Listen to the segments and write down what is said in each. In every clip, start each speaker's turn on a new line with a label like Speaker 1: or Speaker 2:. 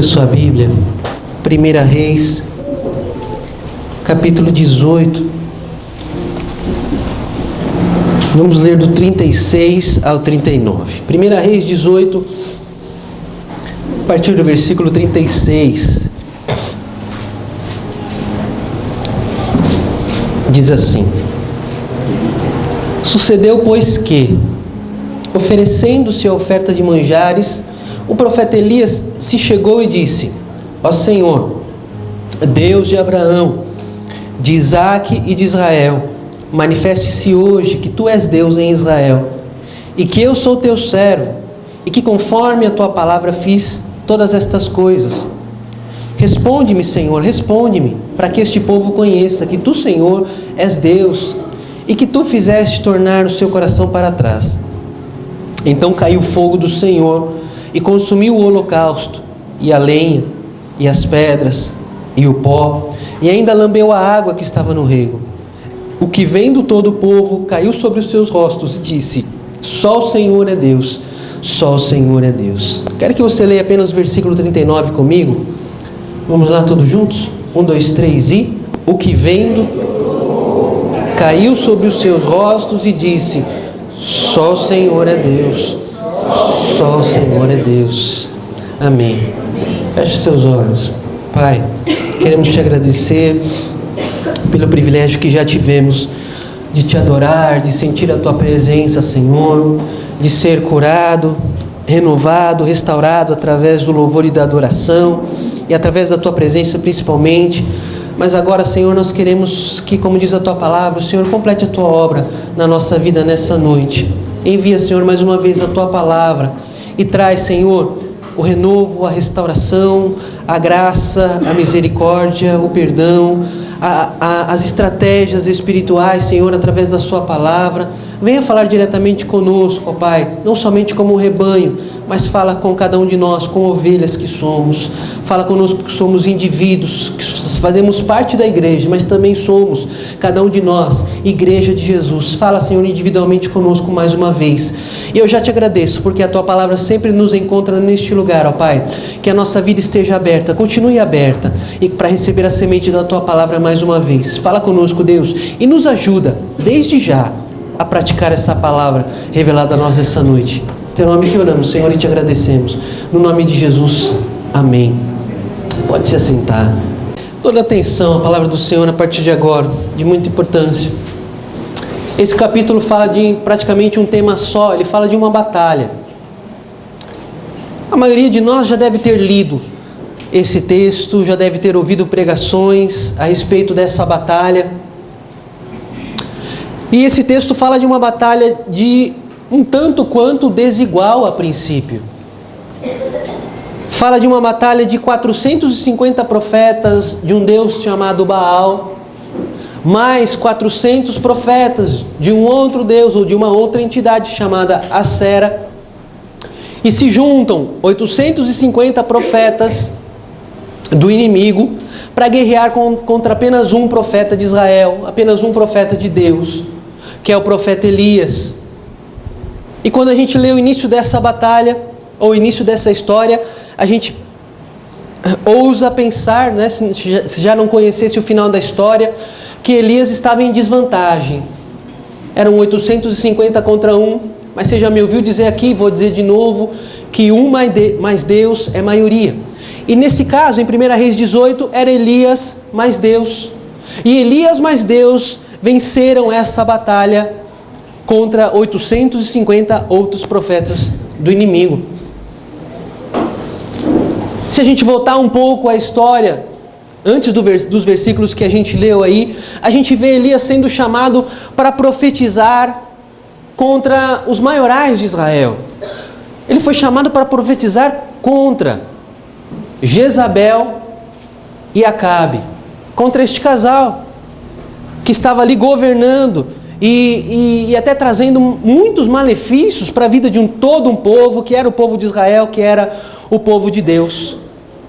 Speaker 1: sua Bíblia, 1 Reis, capítulo 18. Vamos ler do 36 ao 39. 1 Reis 18, a partir do versículo 36. Diz assim: Sucedeu, pois, que, oferecendo-se a oferta de manjares, o profeta Elias se chegou e disse: Ó Senhor, Deus de Abraão, de Isaque e de Israel, manifeste-se hoje que tu és Deus em Israel, e que eu sou teu servo, e que conforme a tua palavra fiz todas estas coisas. Responde-me, Senhor, responde-me, para que este povo conheça que tu, Senhor, és Deus, e que tu fizeste tornar o seu coração para trás. Então caiu o fogo do Senhor, e consumiu o holocausto, e a lenha, e as pedras, e o pó, e ainda lambeu a água que estava no rego. O que vendo todo o povo caiu sobre os seus rostos e disse: Só o Senhor é Deus, só o Senhor é Deus. Quero que você leia apenas o versículo 39 comigo. Vamos lá todos juntos? 1, 2, 3 e... O que vendo caiu sobre os seus rostos e disse: Só o Senhor é Deus, só o Senhor é Deus. Amém. Feche seus olhos. Pai, queremos te agradecer pelo privilégio que já tivemos de te adorar, de sentir a tua presença, Senhor, de ser curado, renovado, restaurado através do louvor e da adoração e através da tua presença principalmente. Mas agora, Senhor, nós queremos que, como diz a tua palavra, o Senhor complete a tua obra na nossa vida nessa noite. Envia, Senhor, mais uma vez a tua palavra e traz, Senhor, o renovo, a restauração, a graça, a misericórdia, o perdão, as estratégias espirituais, Senhor, através da sua palavra. Venha falar diretamente conosco, ó Pai, não somente como rebanho, mas fala com cada um de nós, com ovelhas que somos. Fala conosco que somos indivíduos, que fazemos parte da igreja, mas também somos, cada um de nós, igreja de Jesus. Fala, Senhor, individualmente conosco mais uma vez. E eu já te agradeço, porque a tua palavra sempre nos encontra neste lugar, ó Pai. Que a nossa vida esteja aberta, continue aberta, e para receber a semente da tua palavra mais uma vez. Fala conosco, Deus, e nos ajuda, desde já, a praticar essa palavra revelada a nós nessa noite. Em teu nome que oramos, Senhor, e te agradecemos. No nome de Jesus, amém. Pode se assentar. Toda atenção à palavra do Senhor a partir de agora, de muita importância. Esse capítulo fala de praticamente um tema só, ele fala de uma batalha. A maioria de nós já deve ter lido esse texto, já deve ter ouvido pregações a respeito dessa batalha. E esse texto fala de uma batalha de um tanto quanto desigual a princípio. Fala de uma batalha de 450 profetas de um Deus chamado Baal, mais 400 profetas de um outro Deus ou de uma outra entidade chamada Acera. E se juntam 850 profetas do inimigo para guerrear contra apenas um profeta de Israel, apenas um profeta de Deus, que é o profeta Elias. E quando a gente lê o início dessa batalha, ou o início dessa história, a gente ousa pensar, né, se já não conhecesse o final da história, que Elias estava em desvantagem. Eram 850 contra 1, mas você já me ouviu dizer aqui, vou dizer de novo, que um mais Deus é maioria. E nesse caso, em 1 Reis 18, era Elias mais Deus. E Elias mais Deus venceram essa batalha contra 850 outros profetas do inimigo. Se a gente voltar um pouco à história, antes dos versículos que a gente leu aí, a gente vê Elias sendo chamado para profetizar contra os maiorais de Israel. Ele foi chamado para profetizar contra Jezabel e Acabe, contra este casal que estava ali governando e até trazendo muitos malefícios para a vida de todo um povo, que era o povo de Israel, que era o povo de Deus.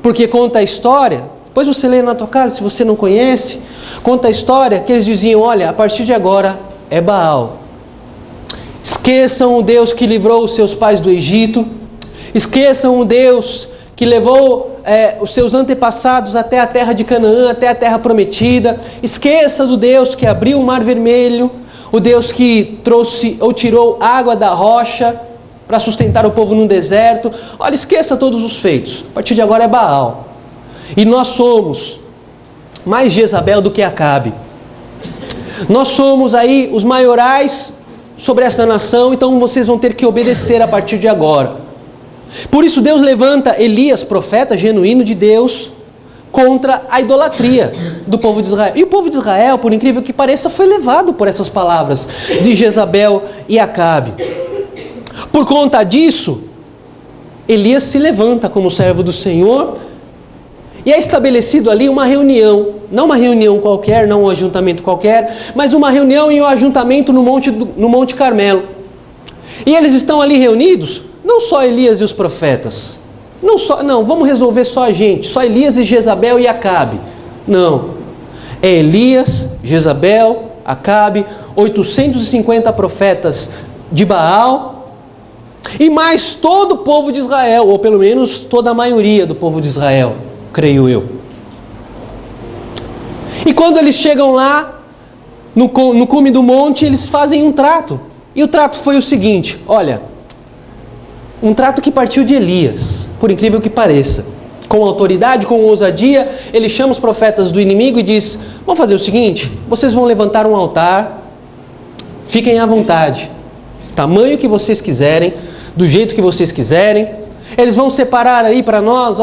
Speaker 1: Porque conta a história, depois você lê na tua casa, se você não conhece, conta a história que eles diziam: olha, a partir de agora é Baal. Esqueçam o Deus que livrou os seus pais do Egito, esqueçam o Deus que levou os seus antepassados até a terra de Canaã, até a terra prometida. Esqueça do Deus que abriu o mar vermelho, o Deus que trouxe ou tirou água da rocha para sustentar o povo no deserto. Olha, esqueça todos os feitos. A partir de agora é Baal. E nós somos mais Jezabel do que Acabe. Nós somos aí os maiorais sobre essa nação, então vocês vão ter que obedecer a partir de agora. Por isso Deus levanta Elias, profeta genuíno de Deus, contra a idolatria do povo de Israel. E o povo de Israel, por incrível que pareça, foi levado por essas palavras de Jezabel e Acabe. Por conta disso, Elias se levanta como servo do Senhor e é estabelecido ali uma reunião, não uma reunião qualquer, não um ajuntamento qualquer, mas uma reunião e um ajuntamento no Monte Carmelo. E eles estão ali reunidos, não só Elias e os profetas, não, vamos resolver só a gente, só Elias e Jezabel e Acabe. Não, é Elias, Jezabel, Acabe, 850 profetas de Baal e mais todo o povo de Israel, ou pelo menos toda a maioria do povo de Israel, creio eu. E quando eles chegam lá, no cume do monte, eles fazem um trato. E o trato foi o seguinte, olha, um trato que partiu de Elias, por incrível que pareça. Com autoridade, com ousadia, ele chama os profetas do inimigo e diz, vamos fazer o seguinte, vocês vão levantar um altar, fiquem à vontade, tamanho que vocês quiserem, do jeito que vocês quiserem. Eles vão separar aí para nós,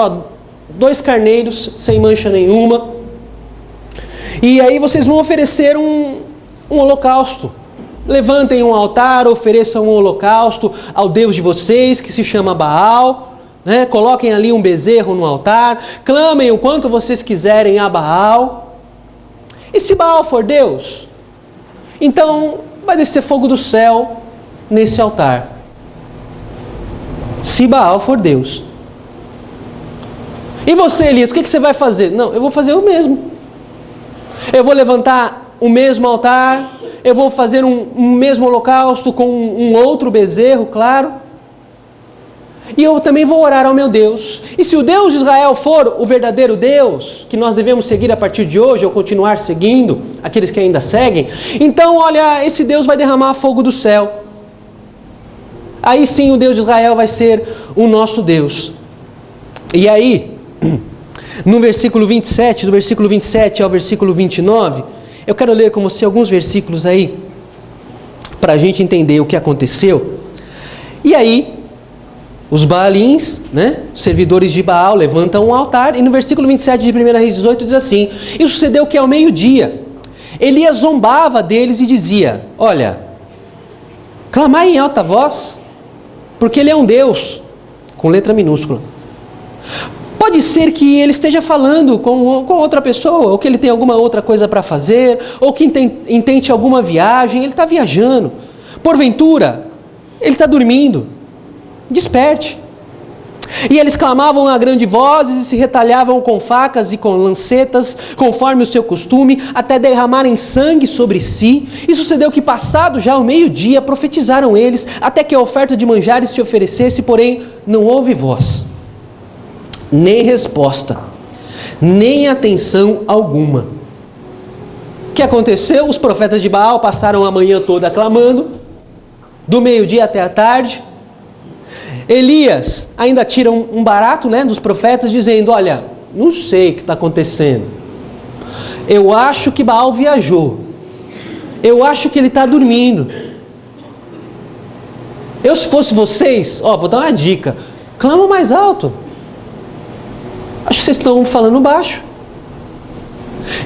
Speaker 1: 2 carneiros, sem mancha nenhuma. E aí vocês vão oferecer um holocausto. Levantem um altar, ofereçam um holocausto ao Deus de vocês, que se chama Baal. Né? Coloquem ali um bezerro no altar. Clamem o quanto vocês quiserem a Baal. E se Baal for Deus, então vai descer fogo do céu nesse altar. Se Baal for Deus. E você, Elias, o que você vai fazer? Não, eu vou fazer o mesmo. Eu vou levantar o mesmo altar, eu vou fazer um mesmo holocausto com um outro bezerro, claro. E eu também vou orar ao meu Deus. E se o Deus de Israel for o verdadeiro Deus, que nós devemos seguir a partir de hoje, ou continuar seguindo, aqueles que ainda seguem, então, olha, esse Deus vai derramar fogo do céu. Aí sim o Deus de Israel vai ser o nosso Deus. E aí, no versículo 27, do versículo 27 ao versículo 29, eu quero ler com você alguns versículos aí, para a gente entender o que aconteceu. E aí, os Baalins, né, servidores de Baal, levantam um altar, e no versículo 27 de 1 Reis 18 diz assim, e sucedeu que ao meio-dia, Elias zombava deles e dizia, olha, clamai em alta voz, porque ele é um Deus, com letra minúscula. Pode ser que ele esteja falando com outra pessoa, ou que ele tem alguma outra coisa para fazer, ou que intente alguma viagem, ele está viajando. Porventura, ele está dormindo. Desperte. E eles clamavam a grande vozes e se retalhavam com facas e com lancetas, conforme o seu costume, até derramarem sangue sobre si. E sucedeu que, passado já o meio-dia, profetizaram eles, até que a oferta de manjares se oferecesse, porém não houve voz, nem resposta, nem atenção alguma. O que aconteceu? Os profetas de Baal passaram a manhã toda clamando, do meio-dia até a tarde. Elias ainda tira um barato, né, dos profetas, dizendo, olha, não sei o que está acontecendo. Eu acho que Baal viajou. Eu acho que ele está dormindo. Eu, se fosse vocês, vou dar uma dica. Clama mais alto. Acho que vocês estão falando baixo.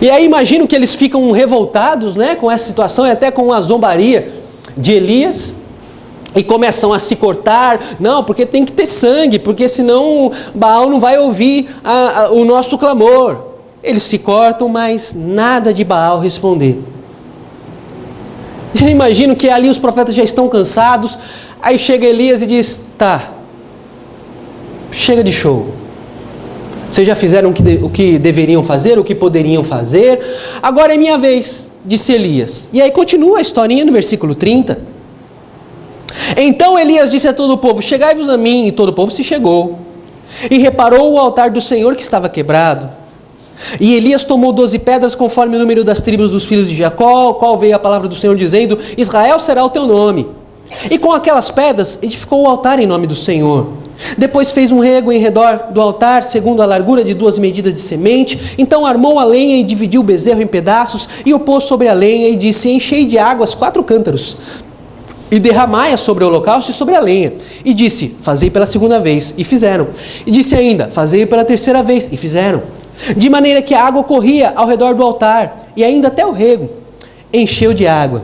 Speaker 1: E aí imagino que eles ficam revoltados, né, com essa situação e até com a zombaria de Elias. E começam a se cortar, não, porque tem que ter sangue, porque senão Baal não vai ouvir o nosso clamor. Eles se cortam, mas nada de Baal responder. Já imagino que ali os profetas já estão cansados, aí chega Elias e diz, tá, chega de show. Vocês já fizeram o que deveriam fazer, o que poderiam fazer, agora é minha vez, disse Elias. E aí continua a historinha no versículo 30. Então Elias disse a todo o povo, chegai-vos a mim, e todo o povo se chegou. e reparou o altar do Senhor que estava quebrado. E Elias tomou 12 pedras conforme o número das tribos dos filhos de Jacó, ao qual veio a palavra do Senhor dizendo: Israel será o teu nome. E com aquelas pedras edificou o altar em nome do Senhor. Depois fez um rego em redor do altar, segundo a largura de 2 medidas de semente. Então armou a lenha e dividiu o bezerro em pedaços, e o pôs sobre a lenha, e disse: enchei de águas 4 cântaros, e derramai-a sobre o holocausto e sobre a lenha. E disse: fazei pela 2ª vez, e fizeram. E disse ainda: fazei pela 3ª vez, e fizeram. De maneira que a água corria ao redor do altar, e ainda até o rego encheu de água.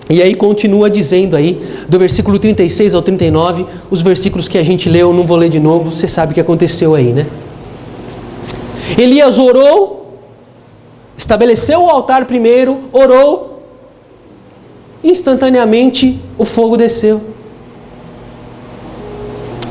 Speaker 1: E aí continua dizendo aí, do versículo 36 ao 39, os versículos que a gente leu, não vou ler de novo, você sabe o que aconteceu aí, né? Elias orou, estabeleceu o altar primeiro, orou, instantaneamente o fogo desceu.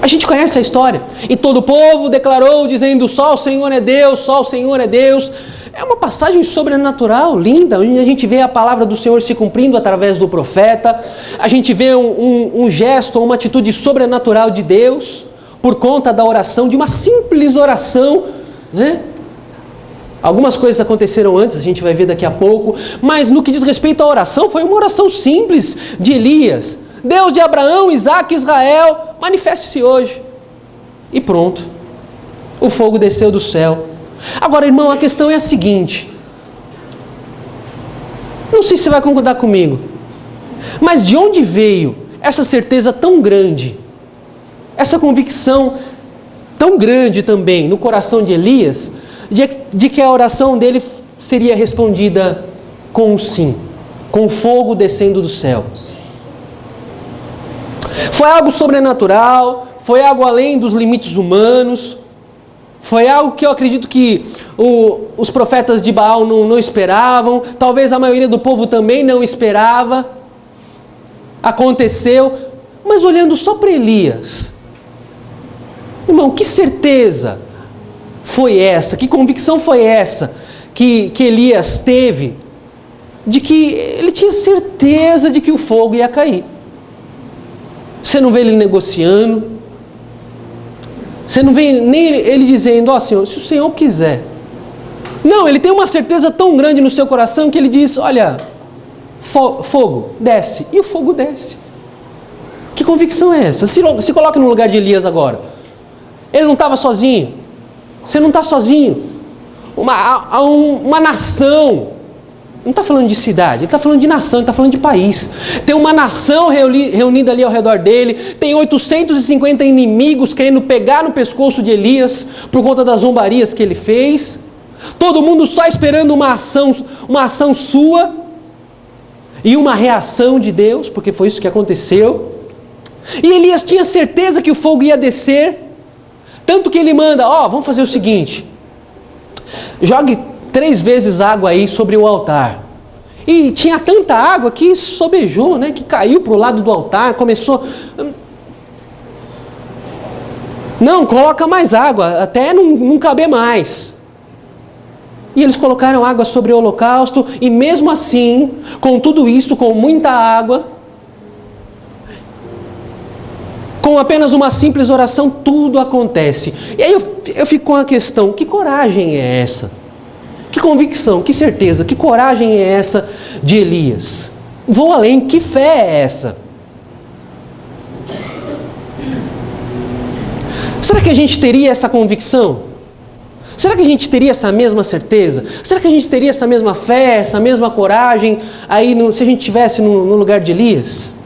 Speaker 1: A gente conhece a história. E todo o povo declarou, dizendo: só o Senhor é Deus, só o Senhor é Deus. É uma passagem sobrenatural, linda, onde a gente vê a palavra do Senhor se cumprindo através do profeta. A gente vê um gesto, uma atitude sobrenatural de Deus, por conta da oração, de uma simples oração, né? Algumas coisas aconteceram antes, a gente vai ver daqui a pouco, mas no que diz respeito à oração, foi uma oração simples de Elias. Deus de Abraão, Isaque e Israel, manifeste-se hoje. E pronto. O fogo desceu do céu. Agora, irmão, a questão é a seguinte. Não sei se você vai concordar comigo, mas de onde veio essa certeza tão grande, essa convicção tão grande também no coração de Elias, de que a oração dele seria respondida com um sim, com fogo descendo do céu? Foi algo sobrenatural, foi algo além dos limites humanos, foi algo que eu acredito que os profetas de Baal não esperavam, talvez a maioria do povo também não esperava. Aconteceu, mas olhando só para Elias, irmão, que certeza foi essa, que convicção foi essa que Elias teve, de que ele tinha certeza de que o fogo ia cair. Você não vê ele negociando, você não vê nem ele dizendo: ó Senhor, se o Senhor quiser. Não, ele tem uma certeza tão grande no seu coração que ele diz: olha, fogo, desce. E o fogo desce. Que convicção é essa? Se coloque no lugar de Elias agora. Ele não estava sozinho. Você não está sozinho. Uma nação. Não está falando de cidade, ele está falando de nação, ele está falando de país. Tem uma nação reunida ali ao redor dele, tem 850 inimigos querendo pegar no pescoço de Elias por conta das zombarias que ele fez. Todo mundo só esperando uma ação sua e uma reação de Deus, porque foi isso que aconteceu. E Elias tinha certeza que o fogo ia descer, tanto que ele manda: vamos fazer o seguinte, jogue 3 vezes água aí sobre o altar. E tinha tanta água que sobejou, né? Que caiu para o lado do altar, começou... Não, coloca mais água, até não caber mais. E eles colocaram água sobre o holocausto, e mesmo assim, com tudo isso, com muita água, com apenas uma simples oração, tudo acontece. E aí eu fico com a questão: que coragem é essa? Que convicção, que certeza, que coragem é essa de Elias? Vou além, que fé é essa? Será que a gente teria essa convicção? Será que a gente teria essa mesma certeza? Será que a gente teria essa mesma fé, essa mesma coragem aí se a gente estivesse no lugar de Elias?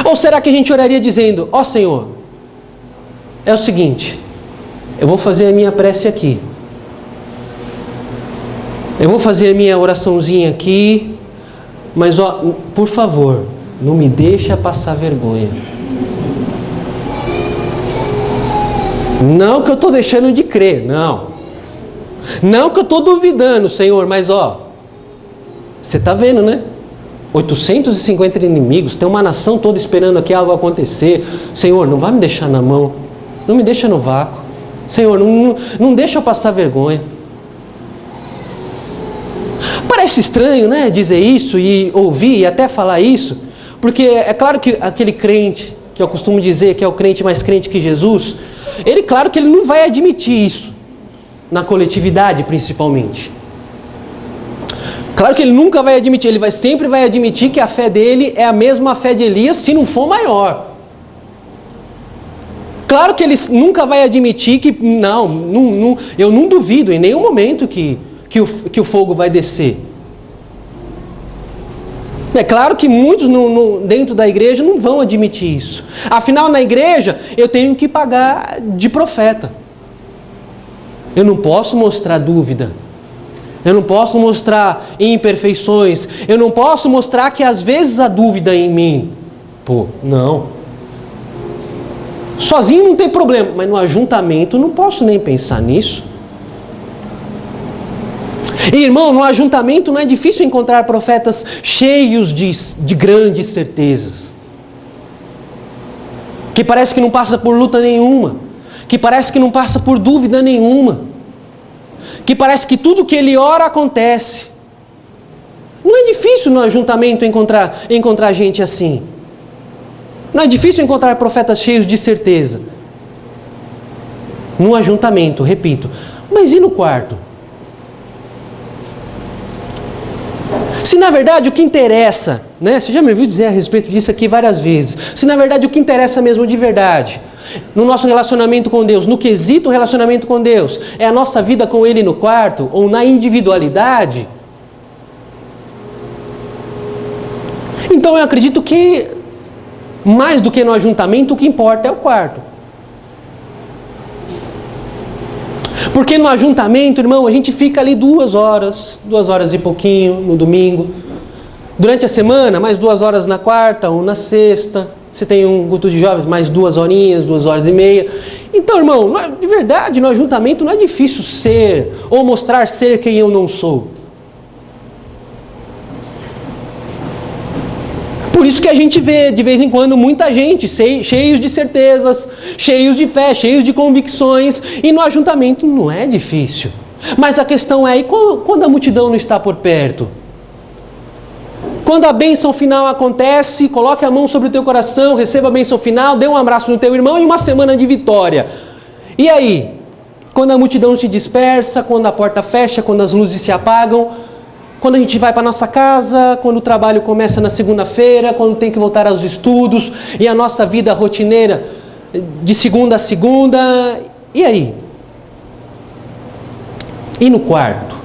Speaker 1: Ou será que a gente oraria dizendo: ó Senhor, é o seguinte, eu vou fazer a minha prece aqui. Eu vou fazer a minha oraçãozinha aqui, mas por favor, não me deixa passar vergonha. Não que eu estou deixando de crer, não. Não que eu estou duvidando, Senhor, mas você está vendo, né? 850 inimigos, tem uma nação toda esperando aqui algo acontecer. Senhor, não vai me deixar na mão, não me deixa no vácuo. Senhor, não deixa eu passar vergonha. Parece estranho, né, dizer isso e ouvir e até falar isso, porque é claro que aquele crente, que eu costumo dizer que é o crente mais crente que Jesus, Ele, claro que ele não vai admitir isso, na coletividade principalmente. Claro que ele nunca vai admitir, ele sempre vai admitir que a fé dele é a mesma fé de Elias, se não for maior. Claro que ele nunca vai admitir que, eu não duvido em nenhum momento que o fogo vai descer. É claro que muitos dentro da igreja não vão admitir isso. Afinal, na igreja, eu tenho que pagar de profeta. Eu não posso mostrar dúvida. Eu não posso mostrar imperfeições. Eu não posso mostrar que às vezes há dúvida em mim. Não. Sozinho não tem problema, mas no ajuntamento não posso nem pensar nisso. E, irmão, no ajuntamento não é difícil encontrar profetas cheios de grandes certezas. Que parece que não passa por luta nenhuma. Que parece que não passa por dúvida nenhuma. Que parece que tudo que ele ora acontece. Não é difícil no ajuntamento encontrar gente assim. Não é difícil encontrar profetas cheios de certeza. No ajuntamento, repito. Mas e no quarto? Se na verdade o que interessa, né? Você já me ouviu dizer a respeito disso aqui várias vezes. Se na verdade o que interessa mesmo de verdade, no nosso relacionamento com Deus, no quesito relacionamento com Deus, é a nossa vida com Ele no quarto ou na individualidade, então eu acredito que mais do que no ajuntamento, o que importa é o quarto. Porque no ajuntamento, irmão, a gente fica ali 2 horas e pouquinho no domingo. Durante a semana, mais 2 horas na quarta ou na sexta. Você tem um culto de jovens, mais 2 horinhas, 2 horas e meia. Então, irmão, de verdade, no ajuntamento não é difícil ser ou mostrar ser quem eu não sou. Por isso que a gente vê, de vez em quando, muita gente cheios de certezas, cheios de fé, cheios de convicções, e no ajuntamento não é difícil. Mas a questão é, e quando a multidão não está por perto? Quando a bênção final acontece, coloque a mão sobre o teu coração, receba a bênção final, dê um abraço no teu irmão e uma semana de vitória. E aí? Quando a multidão se dispersa, quando a porta fecha, quando as luzes se apagam, quando a gente vai para nossa casa, quando o trabalho começa na segunda-feira, quando tem que voltar aos estudos, e a nossa vida rotineira de segunda a segunda, e aí? E no quarto?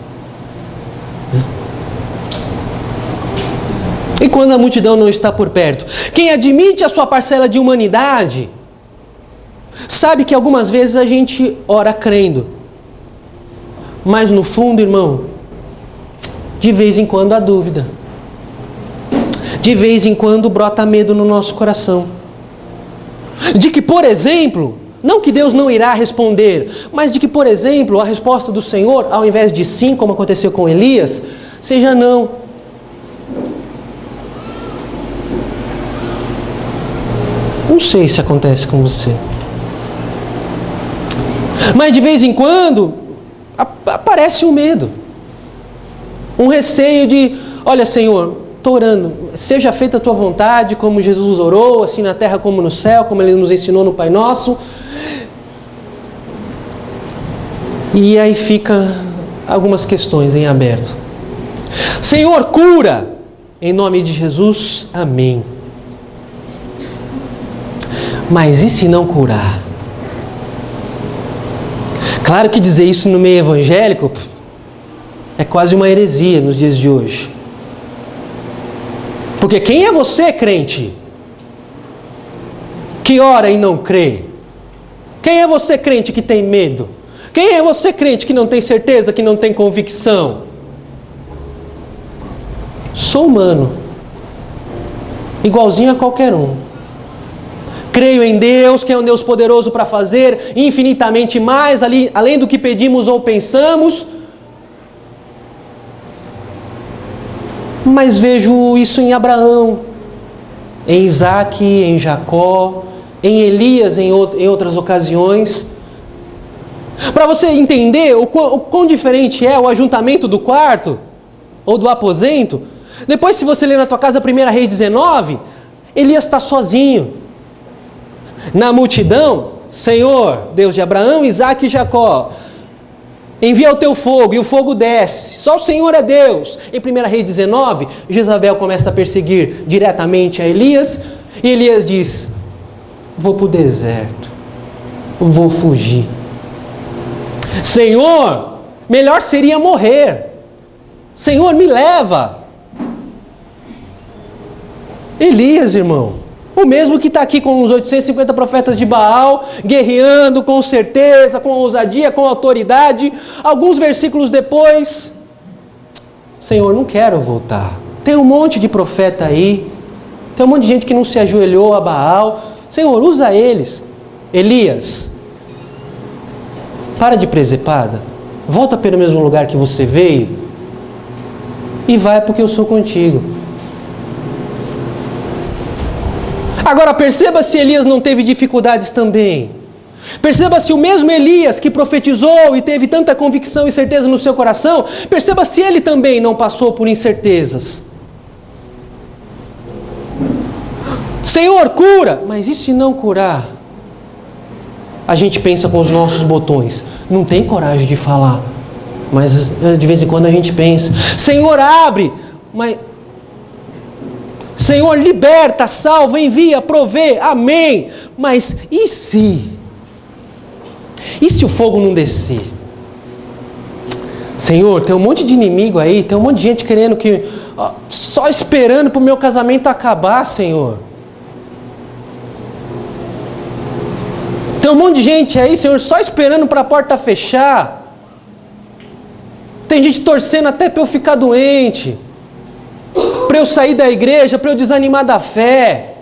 Speaker 1: E quando a multidão não está por perto? Quem admite a sua parcela de humanidade, sabe que algumas vezes a gente ora crendo, mas no fundo, irmão, de vez em quando há dúvida. De vez em quando brota medo no nosso coração. De que, por exemplo, não que Deus não irá responder, mas de que, por exemplo, a resposta do Senhor, ao invés de sim, como aconteceu com Elias, seja não. Não sei se acontece com você. Mas de vez em quando aparece um medo. Um receio de, olha, Senhor, estou orando, seja feita a tua vontade, como Jesus orou, assim na terra como no céu, como Ele nos ensinou no Pai Nosso. E aí fica algumas questões em aberto. Senhor, cura! Em nome de Jesus, amém. Mas e se não curar? Claro que dizer isso no meio evangélico é quase uma heresia nos dias de hoje. Porque quem é você, crente, que ora e não crê? Quem é você, crente, que tem medo? Quem é você, crente, que não tem certeza, que não tem convicção? Sou humano, igualzinho a qualquer um. Creio em Deus, que é um Deus poderoso para fazer infinitamente mais, além do que pedimos ou pensamos. Mas vejo isso em Abraão, em Isaac, em Jacó, em Elias, em outras ocasiões. Para você entender o quão diferente é o ajuntamento do quarto ou do aposento, depois, se você ler na tua casa 1 Reis 19, Elias está sozinho. Na multidão, Senhor, Deus de Abraão, Isaque e Jacó, envia o teu fogo, e o fogo desce. Só o Senhor é Deus. Em 1 Reis 19, Jezabel começa a perseguir diretamente a Elias, e Elias diz: vou para o deserto, vou fugir. Senhor, melhor seria morrer. Senhor, me leva. Elias, irmão, o mesmo que está aqui com os 850 profetas de Baal, guerreando com certeza, com ousadia, com autoridade. Alguns versículos depois: Senhor, não quero voltar. Tem um monte de profeta aí, tem um monte de gente que não se ajoelhou a Baal. Senhor, usa eles. Elias, para de presepada, volta pelo mesmo lugar que você veio e vai, porque eu sou contigo. Agora perceba se Elias não teve dificuldades também. Perceba se o mesmo Elias que profetizou e teve tanta convicção e certeza no seu coração, perceba se ele também não passou por incertezas. Senhor, cura! Mas e se não curar? A gente pensa com os nossos botões, não tem coragem de falar, mas de vez em quando a gente pensa: Senhor, abre! Mas Senhor, liberta, salva, envia, provê, amém. Mas e se? E se o fogo não descer? Senhor, tem um monte de inimigo aí, tem um monte de gente querendo que, só esperando para o meu casamento acabar, Senhor. Tem um monte de gente aí, Senhor, só esperando para a porta fechar. Tem gente torcendo até para eu ficar doente, para eu sair da igreja, para eu desanimar da fé,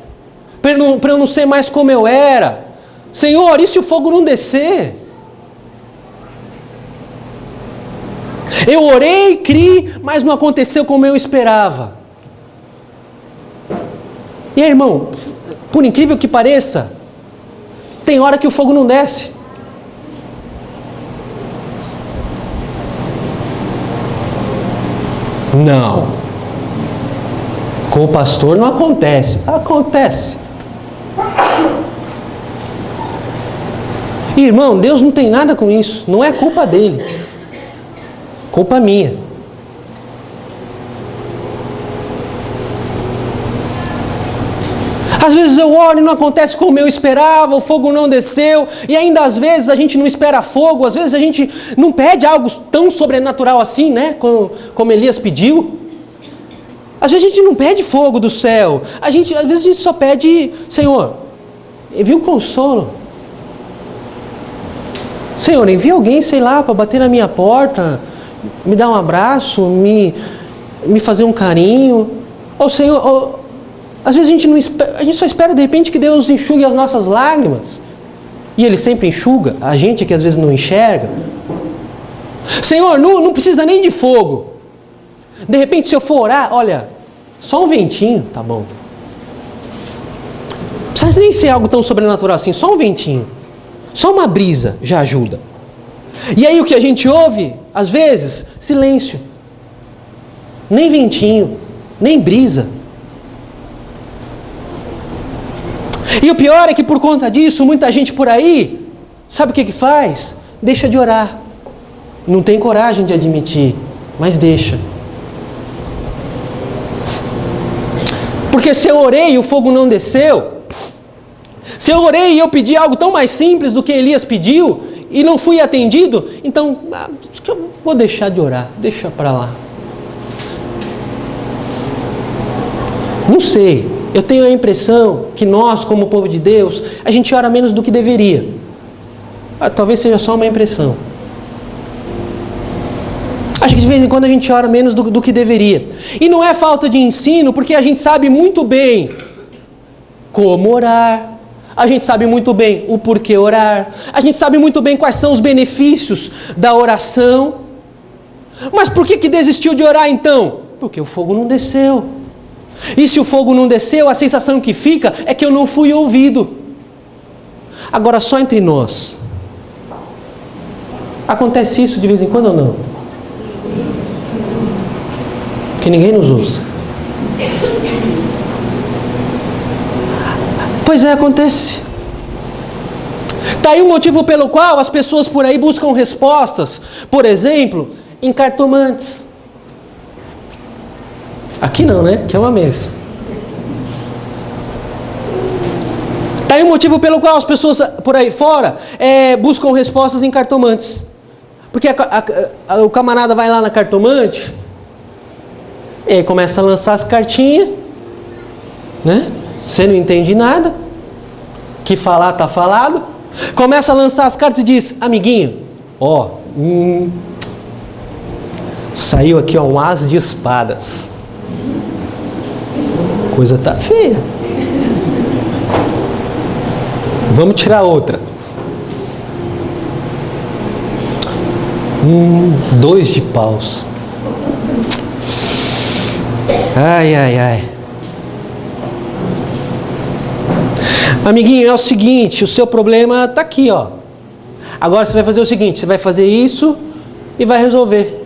Speaker 1: para eu não ser mais como eu era. Senhor, e se o fogo não descer? Eu orei, criei, mas não aconteceu como eu esperava. E aí, irmão, por incrível que pareça, tem hora que o fogo não desce. Não. Com o pastor não acontece. Acontece. Irmão, Deus não tem nada com isso. Não é culpa dele. Culpa minha. Às vezes eu oro e não acontece como eu esperava, o fogo não desceu, e ainda às vezes a gente não espera fogo, às vezes a gente não pede algo tão sobrenatural assim, né? Como Elias pediu. Às vezes a gente não pede fogo do céu, às vezes a gente só pede: Senhor, envia um consolo. Senhor, envia alguém, sei lá, para bater na minha porta, me dar um abraço, me fazer um carinho. Ou Senhor, às vezes a gente só espera de repente que Deus enxugue as nossas lágrimas. E Ele sempre enxuga, a gente é que às vezes não enxerga. Senhor, não precisa nem de fogo. De repente, se eu for orar, olha, só um ventinho, tá bom. Não precisa nem ser algo tão sobrenatural assim, só um ventinho. Só uma brisa já ajuda. E aí o que a gente ouve, às vezes, silêncio. Nem ventinho, nem brisa. E o pior é que por conta disso, muita gente por aí, sabe o que faz? Deixa de orar. Não tem coragem de admitir, mas deixa. Porque se eu orei e o fogo não desceu, se eu orei e eu pedi algo tão mais simples do que Elias pediu e não fui atendido, então eu vou deixar de orar, deixa para lá. Não sei, eu tenho a impressão que nós, como povo de Deus, a gente ora menos do que deveria. Talvez seja só uma impressão. Acho que de vez em quando a gente ora menos do que deveria. E não é falta de ensino, porque a gente sabe muito bem como orar. A gente sabe muito bem o porquê orar. A gente sabe muito bem quais são os benefícios da oração. Mas por que desistiu de orar então? Porque o fogo não desceu. E se o fogo não desceu, a sensação que fica é que eu não fui ouvido. Agora, só entre nós, acontece isso de vez em quando ou não? Que ninguém nos ouça. Pois é, acontece. Está aí um motivo pelo qual as pessoas por aí buscam respostas, por exemplo, em cartomantes. Aqui não, né? Que é uma mesa. Está aí um motivo pelo qual as pessoas por aí fora buscam respostas em cartomantes. Porque o camarada vai lá na cartomante e começa a lançar as cartinhas, né? Você não entende nada. Que falar tá falado. Começa a lançar as cartas e diz: amiguinho, ó, saiu aqui ó, um as de espadas. Coisa tá feia. Vamos tirar outra. 2 de paus. Ai, ai, ai. Amiguinho, é o seguinte, o seu problema está aqui, ó. Agora você vai fazer o seguinte, você vai fazer isso e vai resolver.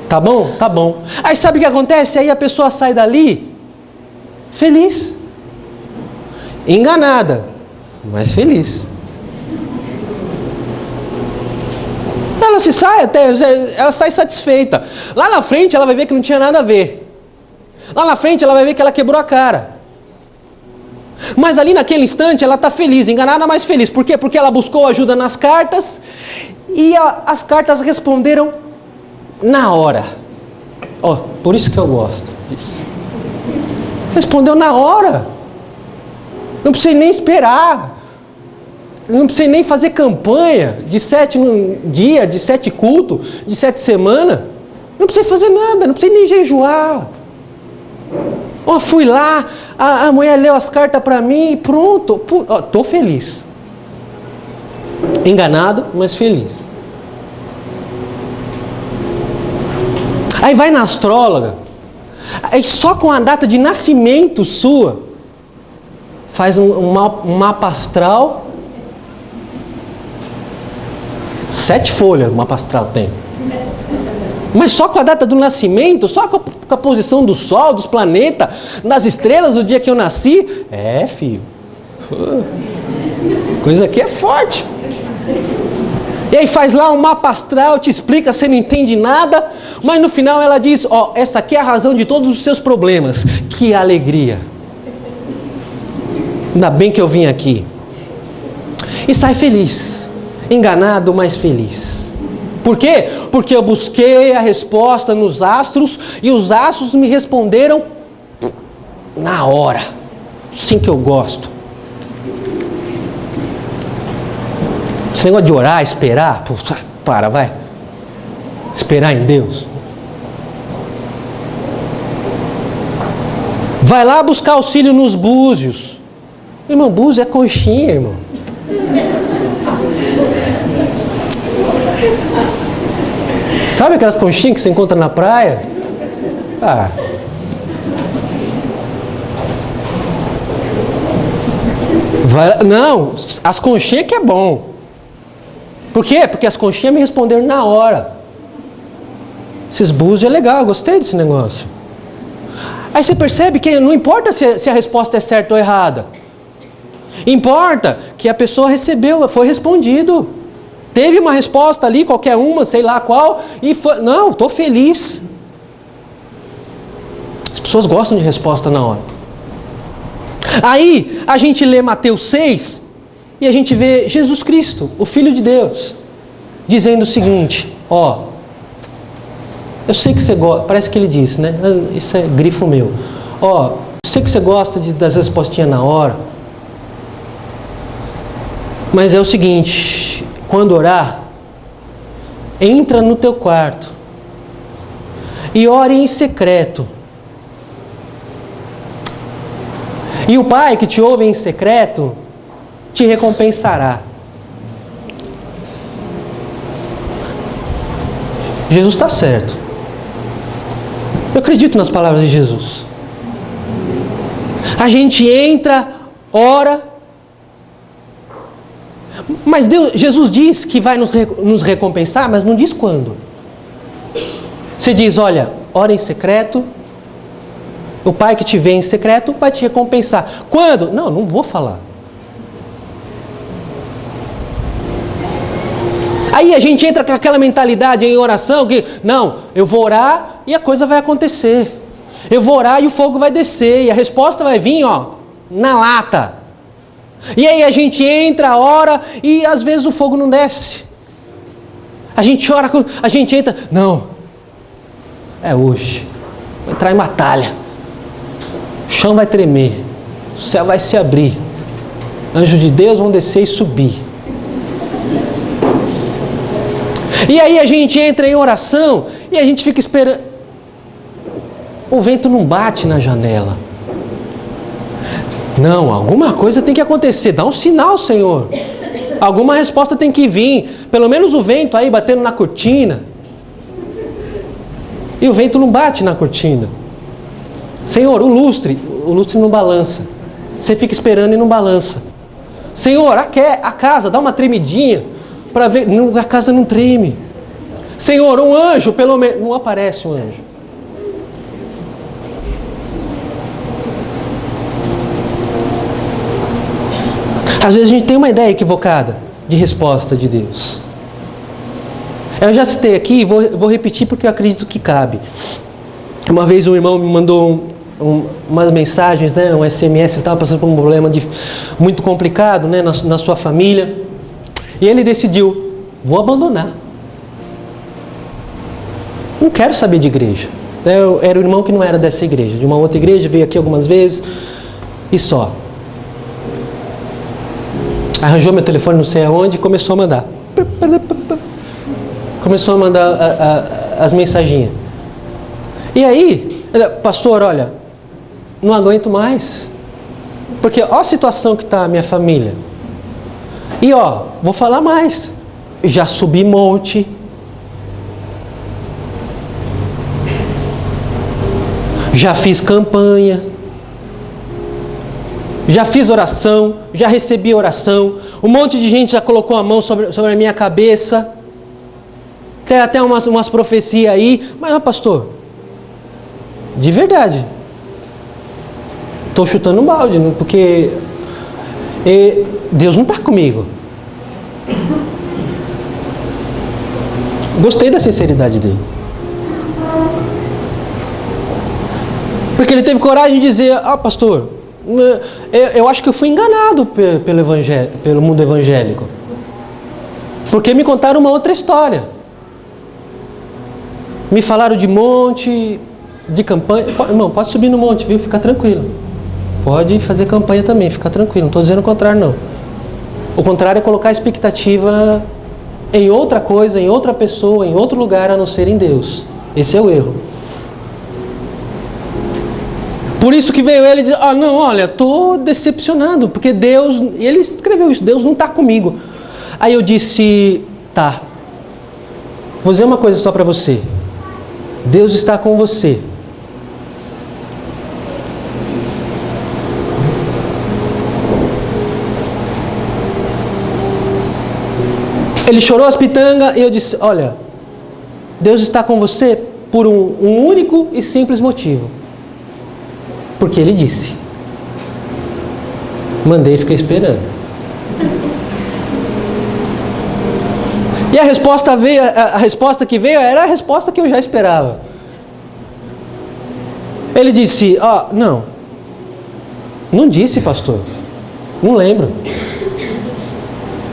Speaker 1: Tá bom? Tá bom. Aí sabe o que acontece? Aí a pessoa sai dali feliz. Enganada, mas feliz. Ela sai satisfeita. Lá na frente ela vai ver que não tinha nada a ver. Lá na frente ela vai ver que ela quebrou a cara. Mas ali naquele instante ela está feliz, enganada, mas feliz. Por quê? Porque ela buscou ajuda nas cartas e as cartas responderam na hora. Ó, por isso que eu gosto disso. Respondeu na hora. Não precisei nem esperar. Não precisei nem fazer campanha de 7 dias, de 7 cultos, de 7 semanas. Não precisei fazer nada, não precisei nem jejuar. Ó, fui lá, a mulher leu as cartas para mim e pronto. Estou feliz. Enganado, mas feliz. Aí vai na astróloga, aí só com a data de nascimento sua, faz um mapa astral. 7 folhas o mapa astral tem. Mas só com a data do nascimento, só com a posição do sol, dos planetas, das estrelas do dia que eu nasci. Filho. Coisa aqui é forte. E aí faz lá um mapa astral, te explica, você não entende nada, mas no final ela diz, ó, essa aqui é a razão de todos os seus problemas. Que alegria. Ainda bem que eu vim aqui. E sai feliz. Enganado, mas feliz. Por quê? Porque eu busquei a resposta nos astros e os astros me responderam na hora. Assim que eu gosto. Esse negócio de orar, esperar, vai. Esperar em Deus. Vai lá buscar auxílio nos búzios. Irmão, búzio é conchinha, irmão. Sabe aquelas conchinhas que você encontra na praia? Não, as conchinhas que é bom. Por quê? Porque as conchinhas me responderam na hora. Esses búzios é legal, eu gostei desse negócio. Aí você percebe que não importa se a resposta é certa ou errada. Importa que a pessoa recebeu, foi respondido. Teve uma resposta ali, qualquer uma, sei lá qual, e foi, não, estou feliz. As pessoas gostam de resposta na hora. Aí, a gente lê Mateus 6, e a gente vê Jesus Cristo, o Filho de Deus, dizendo o seguinte, ó, eu sei que você gosta, parece que ele disse, né? Isso é grifo meu. Ó, eu sei que você gosta das respostinhas na hora, mas é o seguinte, quando orar, entra no teu quarto e ore em secreto. E o Pai que te ouve em secreto te recompensará. Jesus está certo. Eu acredito nas palavras de Jesus. A gente entra, ora, mas Jesus diz que vai nos recompensar, mas não diz quando. Você diz, olha, ora em secreto, o Pai que te vê em secreto vai te recompensar. Quando? Não vou falar. Aí a gente entra com aquela mentalidade em oração que, não, eu vou orar e a coisa vai acontecer. Eu vou orar e o fogo vai descer e a resposta vai vir, ó, na lata. E aí a gente entra, ora e às vezes o fogo não desce. A gente ora, a gente entra, não, é hoje, vou entrar em batalha. O chão vai tremer, o céu vai se abrir, anjos de Deus vão descer e subir. E aí a gente entra em oração e a gente fica esperando. O vento não bate na janela. Não, alguma coisa tem que acontecer. Dá um sinal, Senhor. Alguma resposta tem que vir. Pelo menos o vento aí batendo na cortina. E o vento não bate na cortina. Senhor, o lustre não balança. Você fica esperando e não balança. Senhor, a casa, dá uma tremidinha para ver. Não, a casa não treme. Senhor, um anjo, pelo menos. Não aparece um anjo. Às vezes a gente tem uma ideia equivocada de resposta de Deus. Eu já citei aqui e vou repetir porque eu acredito que cabe. Uma vez um irmão me mandou umas mensagens, né, um SMS, ele estava passando por um problema muito complicado, né, na sua família. E ele decidiu, vou abandonar. Não quero saber de igreja. Era o irmão que não era dessa igreja, de uma outra igreja, veio aqui algumas vezes e só. Arranjou meu telefone não sei aonde e começou a mandar. Começou a mandar as mensaginhas. E aí, pastor, olha, não aguento mais. Porque ó a situação que está a minha família. E ó, vou falar mais. Já subi monte. Já fiz campanha. Já fiz oração, já recebi oração, um monte de gente já colocou a mão sobre a minha cabeça, tem até umas profecias aí, mas pastor, de verdade, estou chutando um balde, porque Deus não está comigo. Gostei da sinceridade dele. Porque ele teve coragem de dizer, pastor, eu acho que eu fui enganado pelo mundo evangélico. Porque me contaram uma outra história. Me falaram de monte, de campanha. Irmão, pode subir no monte, viu? Fica tranquilo. Pode fazer campanha também, fica tranquilo. Não estou dizendo o contrário, não. O contrário é colocar a expectativa em outra coisa, em outra pessoa, em outro lugar, a não ser em Deus. Esse é o erro. Por isso que veio ele e disse, não, olha, estou decepcionado, porque Deus, e ele escreveu isso, Deus não está comigo. Aí eu disse, tá, vou dizer uma coisa só para você, Deus está com você. Ele chorou as pitangas e eu disse, olha, Deus está com você por um único e simples motivo. Porque ele disse. Mandei e fiquei esperando. E a resposta veio, a resposta que veio era a resposta que eu já esperava. Ele disse, não disse, pastor. Não lembro.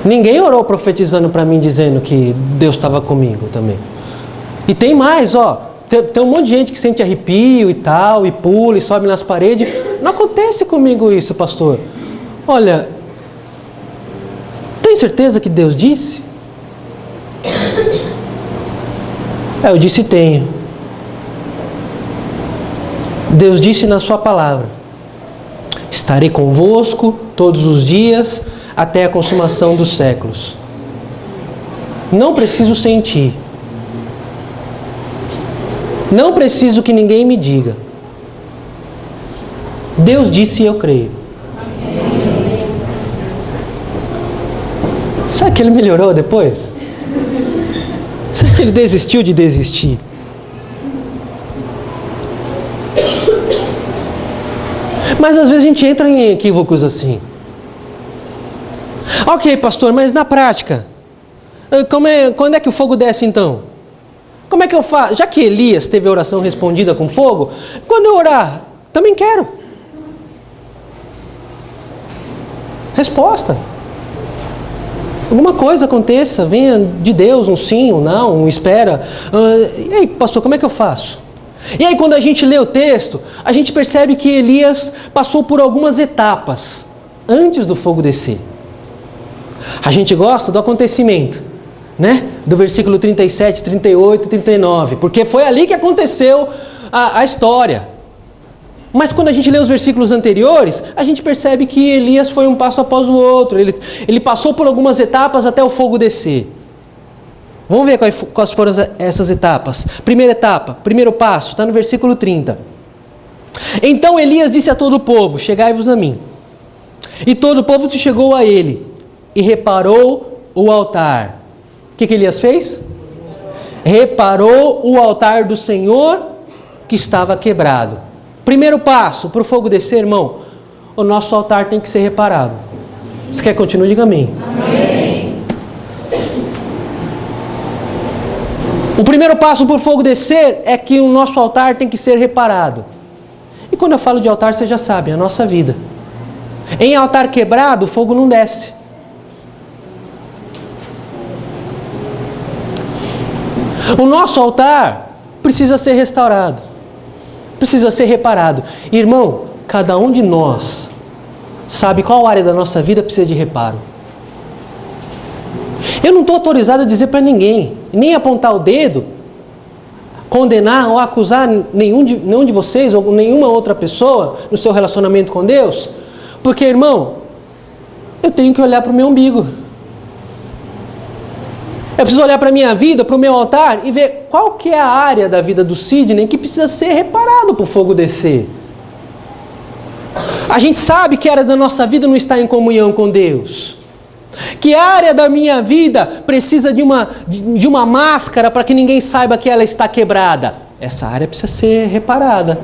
Speaker 1: Ninguém orou profetizando para mim dizendo que Deus estava comigo também. E tem mais, tem um monte de gente que sente arrepio e tal, e pula e sobe nas paredes. Não acontece comigo isso, pastor. Olha, tem certeza que Deus disse? Eu disse tenho. Deus disse na sua palavra, estarei convosco todos os dias até a consumação dos séculos. Não preciso sentir. Não preciso que ninguém me diga. Deus disse e eu creio. Sabe que ele melhorou depois? Sabe que ele desistiu de desistir? Mas às vezes a gente entra em equívocos assim. Ok, pastor, mas na prática, Quando é que o fogo desce então? Como é que eu faço? Já que Elias teve a oração respondida com fogo, quando eu orar, também quero. Resposta. Alguma coisa aconteça, venha de Deus, um sim, um não, um espera. E aí, pastor, como é que eu faço? E aí, quando a gente lê o texto, a gente percebe que Elias passou por algumas etapas antes do fogo descer. A gente gosta do acontecimento, né? Do versículo 37, 38 e 39, porque foi ali que aconteceu a história. Mas quando a gente lê os versículos anteriores, a gente percebe que Elias foi um passo após o outro. Ele passou por algumas etapas até o fogo descer. Vamos ver quais foram essas etapas. Primeira etapa, primeiro passo, está no versículo 30. Então Elias disse a todo o povo: chegai-vos a mim. E todo o povo se chegou a ele e reparou o altar. O que Elias fez? Reparou o altar do Senhor que estava quebrado. Primeiro passo para o fogo descer, irmão: o nosso altar tem que ser reparado. Você quer continuar? Diga amém. Amém. O primeiro passo para o fogo descer é que o nosso altar tem que ser reparado. E quando eu falo de altar, você já sabe, é a nossa vida. Em altar quebrado, o fogo não desce. O nosso altar precisa ser restaurado. Precisa ser reparado. Irmão, cada um de nós sabe qual área da nossa vida precisa de reparo. Eu não estou autorizado a dizer para ninguém, nem apontar o dedo, condenar ou acusar nenhum de vocês ou nenhuma outra pessoa no seu relacionamento com Deus, porque, irmão, eu tenho que olhar para o meu umbigo. Eu preciso olhar para a minha vida, para o meu altar e ver qual que é a área da vida do Sidney que precisa ser reparado para o fogo descer. A gente sabe que a área da nossa vida não está em comunhão com Deus. Que a área da minha vida precisa de uma máscara para que ninguém saiba que ela está quebrada. Essa área precisa ser reparada.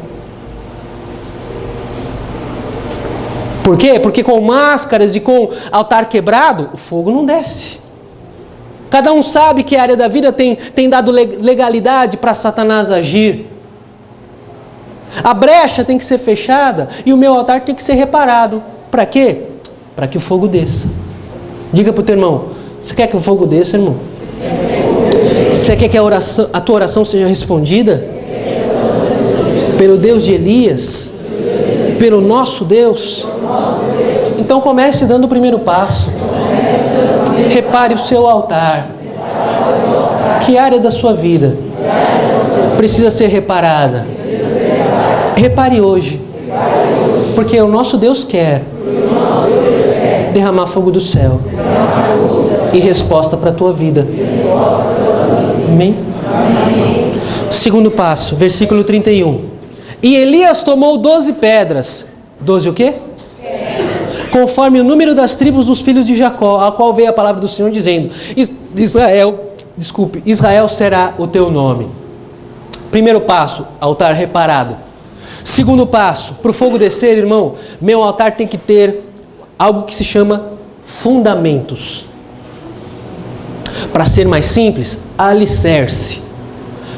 Speaker 1: Por quê? Porque com máscaras e com altar quebrado, o fogo não desce. Cada um sabe que a área da vida tem dado legalidade para Satanás agir. A brecha tem que ser fechada e o meu altar tem que ser reparado. Para quê? Para que o fogo desça. Diga para o teu irmão: você quer que o fogo desça, irmão? Você quer que a tua oração seja respondida? Pelo Deus de Elias? Pelo nosso Deus? Então comece dando o primeiro passo. Repare o seu altar. Que área da sua vida precisa ser reparada? Repare hoje. Porque o nosso Deus quer derramar fogo do céu e resposta para a tua vida. Amém? Segundo passo, versículo 31. E Elias tomou 12 pedras. 12 o quê? Conforme o número das tribos dos filhos de Jacó, a qual veio a palavra do Senhor dizendo: Israel será o teu nome. Primeiro passo, altar reparado. Segundo passo, para o fogo descer, irmão, meu altar tem que ter algo que se chama fundamentos. Para ser mais simples, alicerce.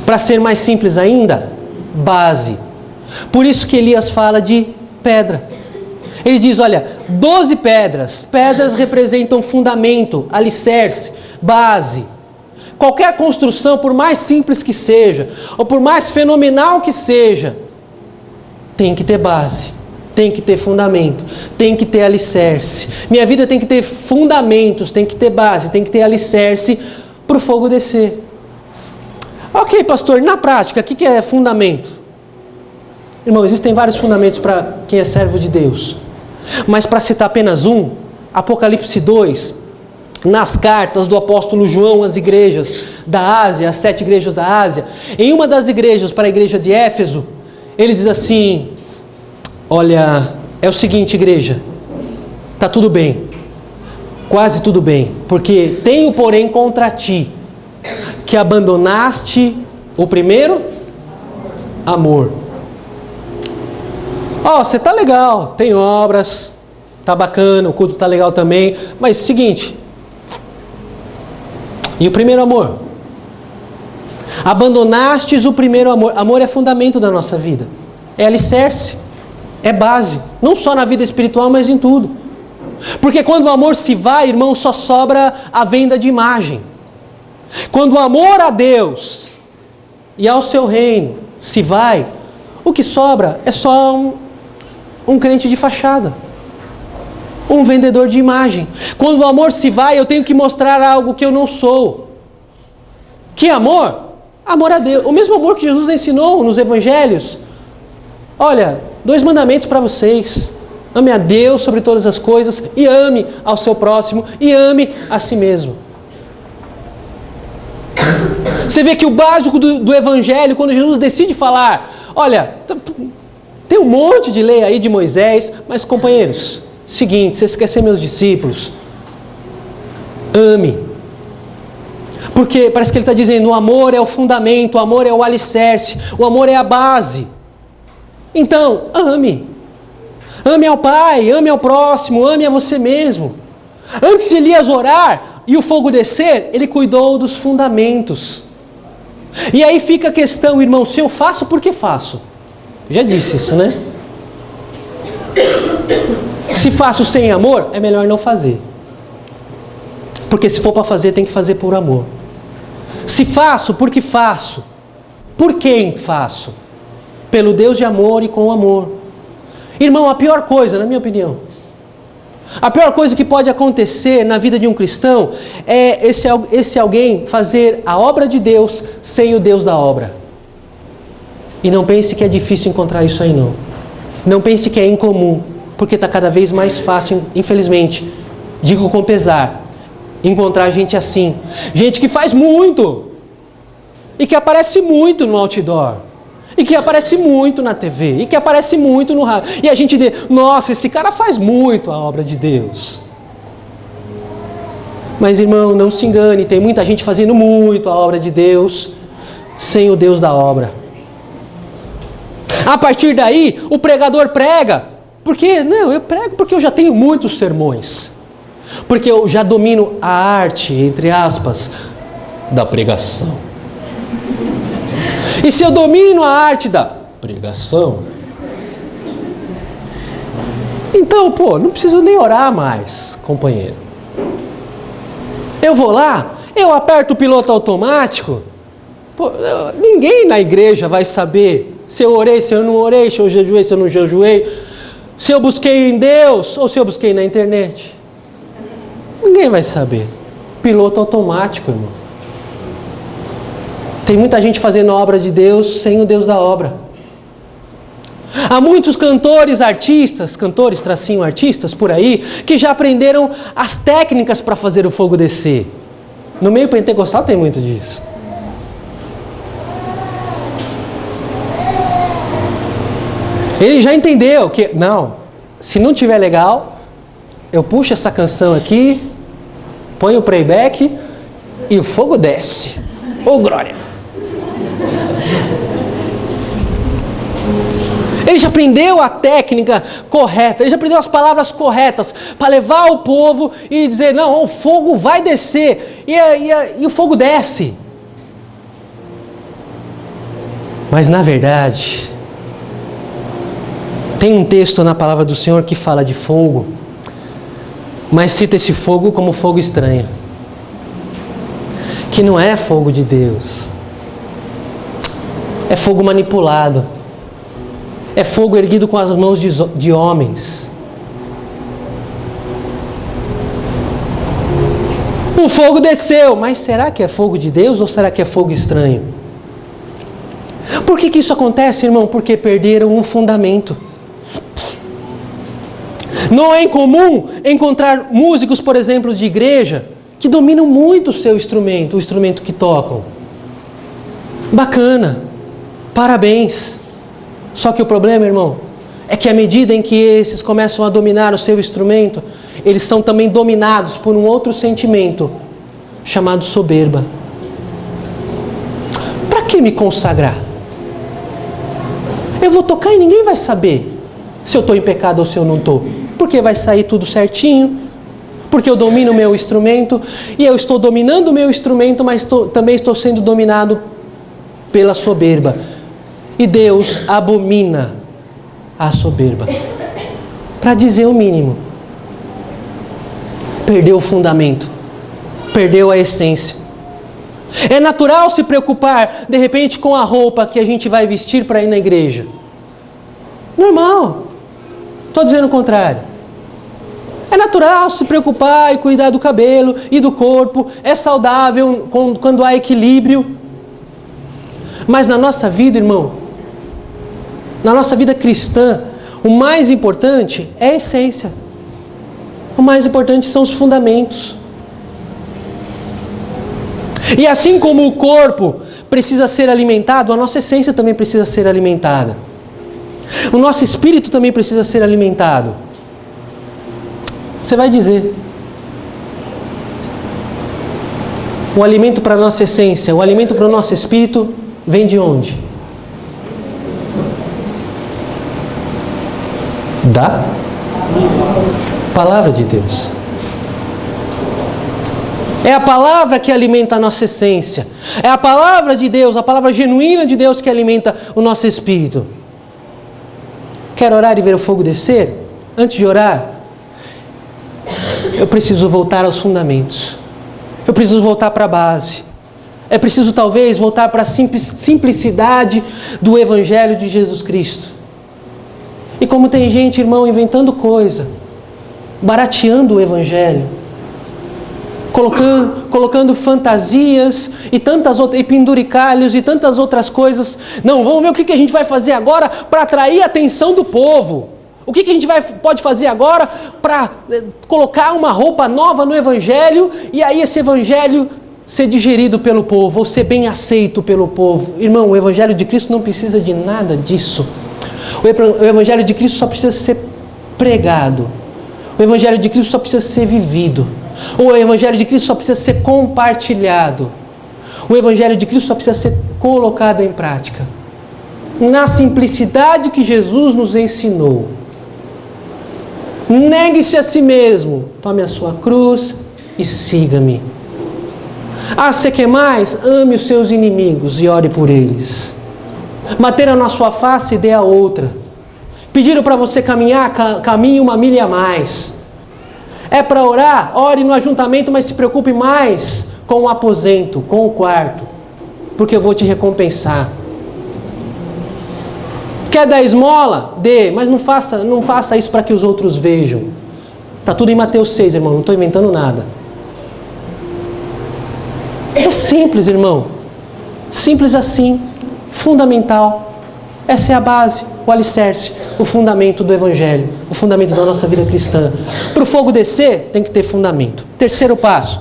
Speaker 1: Para ser mais simples ainda, base. Por isso que Elias fala de pedra. Ele diz: olha, 12 pedras. Pedras representam fundamento, alicerce, base. Qualquer construção, por mais simples que seja, ou por mais fenomenal que seja, tem que ter base, tem que ter fundamento, tem que ter alicerce. Minha vida tem que ter fundamentos, tem que ter base, tem que ter alicerce para o fogo descer. Ok, pastor, na prática, o que é fundamento? Irmão, existem vários fundamentos para quem é servo de Deus. Mas para citar apenas um, Apocalipse 2, nas cartas do apóstolo João às igrejas da Ásia, as 7 igrejas da Ásia, em uma das igrejas, para a igreja de Éfeso, ele diz assim: olha, é o seguinte, igreja, está tudo bem, quase tudo bem, porque tenho porém contra ti, que abandonaste o primeiro amor. Você tá legal, tem obras, tá bacana, o culto tá legal também, mas seguinte, E o primeiro amor? Abandonastes o primeiro amor. Amor é fundamento da nossa vida. É alicerce. É base. Não só na vida espiritual, mas em tudo. Porque quando o amor se vai, irmão, só sobra a venda de imagem. Quando o amor a Deus e ao seu reino se vai, o que sobra é só um crente de fachada. Um vendedor de imagem. Quando o amor se vai, eu tenho que mostrar algo que eu não sou. Que amor? Amor a Deus. O mesmo amor que Jesus ensinou nos evangelhos. Olha, 2 mandamentos para vocês. Ame a Deus sobre todas as coisas e ame ao seu próximo e ame a si mesmo. Você vê que o básico do evangelho, quando Jesus decide falar, olha, tem um monte de lei aí de Moisés, mas companheiros, seguinte, vocês querem ser meus discípulos? Ame. Porque parece que ele está dizendo, o amor é o fundamento, o amor é o alicerce, o amor é a base. Então, ame. Ame ao Pai, ame ao próximo, ame a você mesmo. Antes de Elias orar e o fogo descer, ele cuidou dos fundamentos. E aí fica a questão, irmão, se eu faço, por que faço? Já disse isso, né? Se faço sem amor, é melhor não fazer. Porque se for para fazer, tem que fazer por amor. Se faço, por que faço? Por quem faço? Pelo Deus de amor e com amor. Irmão, a pior coisa, na minha opinião, a pior coisa que pode acontecer na vida de um cristão é esse alguém fazer a obra de Deus sem o Deus da obra. E não pense que é difícil encontrar isso aí, não. Não pense que é incomum, porque está cada vez mais fácil, infelizmente, digo com pesar, encontrar gente assim. Gente que faz muito e que aparece muito no outdoor. E que aparece muito na TV, e que aparece muito no rádio. E a gente diz, nossa, esse cara faz muito a obra de Deus. Mas, irmão, não se engane, tem muita gente fazendo muito a obra de Deus, sem o Deus da obra. A partir daí, o pregador prega. Porque, não, eu prego porque eu já tenho muitos sermões. Porque eu já domino a arte, entre aspas, da pregação. E se eu domino a arte da pregação, então, não preciso nem orar mais, companheiro. Eu vou lá, eu aperto o piloto automático, ninguém na igreja vai saber se eu orei, se eu não orei, se eu jejuei, se eu não jejuei, se eu busquei em Deus ou se eu busquei na internet. Ninguém vai saber. Piloto automático, irmão. Tem muita gente fazendo a obra de Deus sem o Deus da obra. Há muitos cantores, artistas por aí, que já aprenderam as técnicas para fazer o fogo descer. No meio pentecostal tem muito disso. Ele já entendeu que, não, se não tiver legal, eu puxo essa canção aqui, ponho o playback e o fogo desce. Ô, glória! Ele já aprendeu a técnica correta, ele já aprendeu as palavras corretas para levar o povo e dizer, não, o fogo vai descer, e o fogo desce. Mas na verdade, tem um texto na palavra do Senhor que fala de fogo, mas cita esse fogo como fogo estranho, que não é fogo de Deus, é fogo manipulado. É fogo erguido com as mãos de homens. O fogo desceu, mas será que é fogo de Deus ou será que é fogo estranho? Por que isso acontece, irmão? Porque perderam um fundamento. Não é incomum encontrar músicos, por exemplo, de igreja, que dominam muito o seu instrumento, o instrumento que tocam. Bacana, parabéns. Só que o problema, irmão, é que à medida em que esses começam a dominar o seu instrumento, eles são também dominados por um outro sentimento, chamado soberba. Para que me consagrar? Eu vou tocar e ninguém vai saber se eu estou em pecado ou se eu não estou. Porque vai sair tudo certinho, porque eu domino o meu instrumento, e eu estou dominando o meu instrumento, mas também estou sendo dominado pela soberba. E Deus abomina a soberba. Para dizer o mínimo. Perdeu o fundamento. Perdeu a essência. É natural se preocupar, de repente, com a roupa que a gente vai vestir para ir na igreja. Normal. Estou dizendo o contrário. É natural se preocupar e cuidar do cabelo e do corpo. É saudável quando há equilíbrio. Mas na nossa vida, irmão, na nossa vida cristã, o mais importante é a essência. O mais importante são os fundamentos. E assim como o corpo precisa ser alimentado, a nossa essência também precisa ser alimentada. O nosso espírito também precisa ser alimentado. Você vai dizer. O alimento para a nossa essência, o alimento para o nosso espírito vem de onde? Da Palavra de Deus. É a palavra que alimenta a nossa essência. É a palavra de Deus, a palavra genuína de Deus que alimenta o nosso espírito. Quer orar e ver o fogo descer? Antes de orar, eu preciso voltar aos fundamentos. Eu preciso voltar para a base. É preciso talvez voltar para a simplicidade do Evangelho de Jesus Cristo. E como tem gente, irmão, inventando coisa, barateando o Evangelho, colocando fantasias e tantas outras, e penduricalhos e tantas outras coisas. Não, vamos ver o que a gente vai fazer agora para atrair a atenção do povo. O que a gente pode fazer agora para colocar uma roupa nova no Evangelho e aí esse Evangelho ser digerido pelo povo, ou ser bem aceito pelo povo. Irmão, o Evangelho de Cristo não precisa de nada disso. O Evangelho de Cristo só precisa ser pregado. O Evangelho de Cristo só precisa ser vivido. O Evangelho de Cristo só precisa ser compartilhado. O Evangelho de Cristo só precisa ser colocado em prática. Na simplicidade que Jesus nos ensinou. Negue-se a si mesmo. Tome a sua cruz e siga-me. Ah, você quer mais? Ame os seus inimigos e ore por eles. Bateram na sua face e dê a outra. Pediram para você caminhar, caminhe 1 milha a mais. É para orar? Ore no ajuntamento, mas se preocupe mais com o aposento, com o quarto, porque eu vou te recompensar. Quer dar esmola? Dê, mas não faça isso para que os outros vejam. Está tudo em Mateus 6, irmão, não estou inventando nada. É simples, irmão. Simples assim, fundamental. Essa é a base, o alicerce, o fundamento do Evangelho, o fundamento da nossa vida cristã. Para o fogo descer, tem que ter fundamento. Terceiro passo,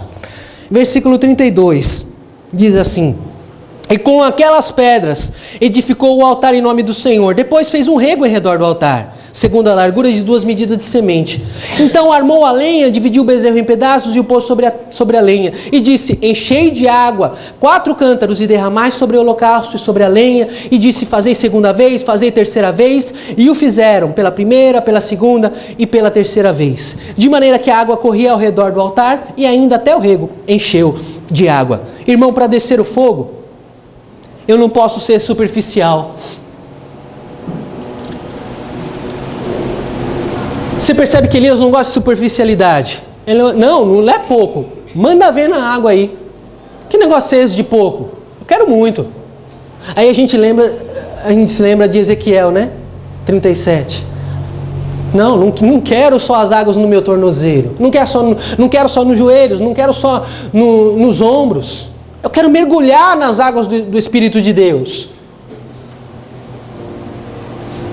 Speaker 1: versículo 32, diz assim: e com aquelas pedras edificou o altar em nome do Senhor. Depois fez um rego em redor do altar, segundo a largura de 2 medidas de semente. Então armou a lenha, dividiu o bezerro em pedaços e o pôs sobre a lenha. E disse: enchei de água 4 cântaros e derramai sobre o holocausto e sobre a lenha. E disse: fazei segunda vez, fazei terceira vez. E o fizeram pela primeira, pela segunda e pela terceira vez. De maneira que a água corria ao redor do altar e ainda até o rego encheu de água. Irmão, para descer o fogo, eu não posso ser superficial. Você percebe que Elias não gosta de superficialidade. Ele não é pouco. Manda ver na água aí. Que negócio é esse de pouco? Eu quero muito. Aí a gente se lembra de Ezequiel, né? 37. Não quero só as águas no meu tornozelo. Não quero só nos joelhos. Não quero só nos ombros. Eu quero mergulhar nas águas do Espírito de Deus.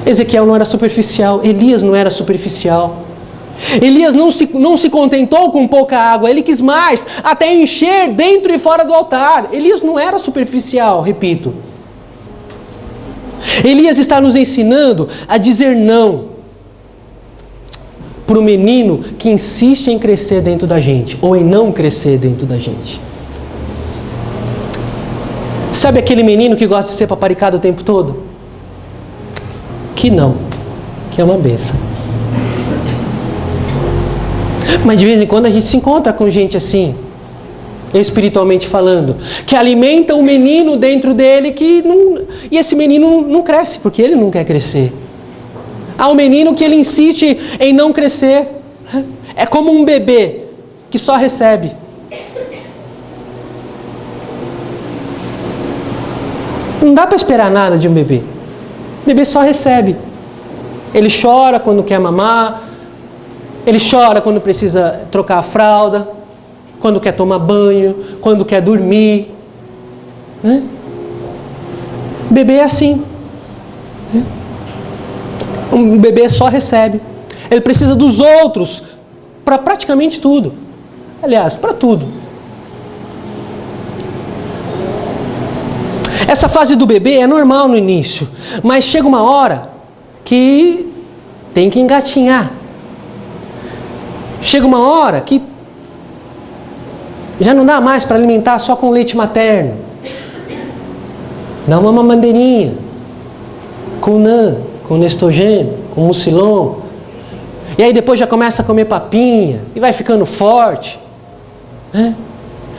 Speaker 1: Ezequiel não era superficial, Elias não era superficial. Elias não se contentou com pouca água, ele quis mais, até encher dentro e fora do altar. Elias não era superficial, repito. Elias está nos ensinando a dizer não para o menino que insiste em crescer dentro da gente, ou em não crescer dentro da gente. Sabe aquele menino que gosta de ser paparicado o tempo todo? Que é uma benção. Mas de vez em quando a gente se encontra com gente assim, espiritualmente falando, que alimenta um menino dentro dele e esse menino não cresce, porque ele não quer crescer. Há um menino que ele insiste em não crescer. É como um bebê que só recebe. Não dá para esperar nada de um bebê. O bebê só recebe. Ele chora quando quer mamar, ele chora quando precisa trocar a fralda, quando quer tomar banho, quando quer dormir. Né? O bebê é assim. Um bebê só recebe. Ele precisa dos outros para praticamente tudo. Aliás, para tudo. Essa fase do bebê é normal no início, mas chega uma hora que tem que engatinhar. Chega uma hora que já não dá mais para alimentar só com leite materno. Dá uma mamadeirinha, com NAN, com Nestogênio, com Mucilon. E aí depois já começa a comer papinha e vai ficando forte. Né?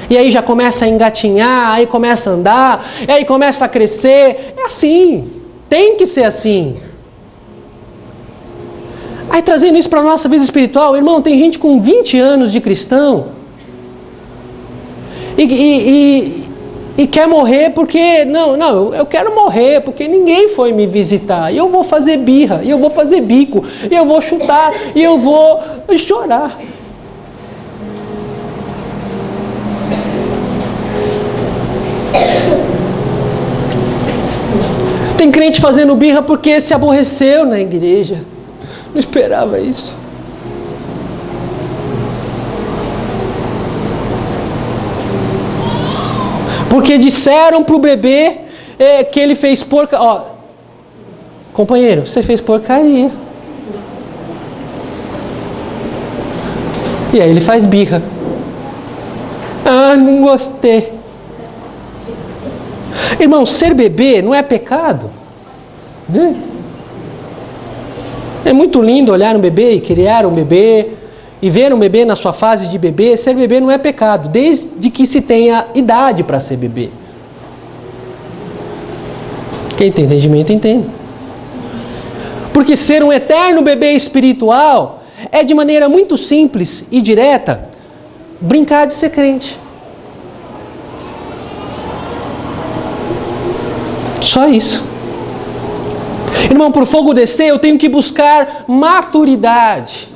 Speaker 1: E aí já começa a engatinhar, aí começa a andar, e aí começa a crescer. É assim, tem que ser assim. Aí trazendo isso para a nossa vida espiritual, irmão, tem gente com 20 anos de cristão e quer morrer porque, não, eu quero morrer porque ninguém foi me visitar, e eu vou fazer birra, e eu vou fazer bico, e eu vou chutar, e eu vou chorar. Tem crente fazendo birra porque se aborreceu na igreja. Não esperava isso. Porque disseram para o bebê que ele fez porcaria. Ó, companheiro, você fez porcaria. E aí ele faz birra. Ah, não gostei. Irmão, ser bebê não é pecado. Né? É muito lindo olhar um bebê e criar um bebê e ver um bebê na sua fase de bebê. Ser bebê não é pecado, desde que se tenha idade para ser bebê. Quem tem entendimento, entende. Porque ser um eterno bebê espiritual é de maneira muito simples e direta brincar de ser crente. Só isso. Irmão, para o fogo descer, eu tenho que buscar maturidade.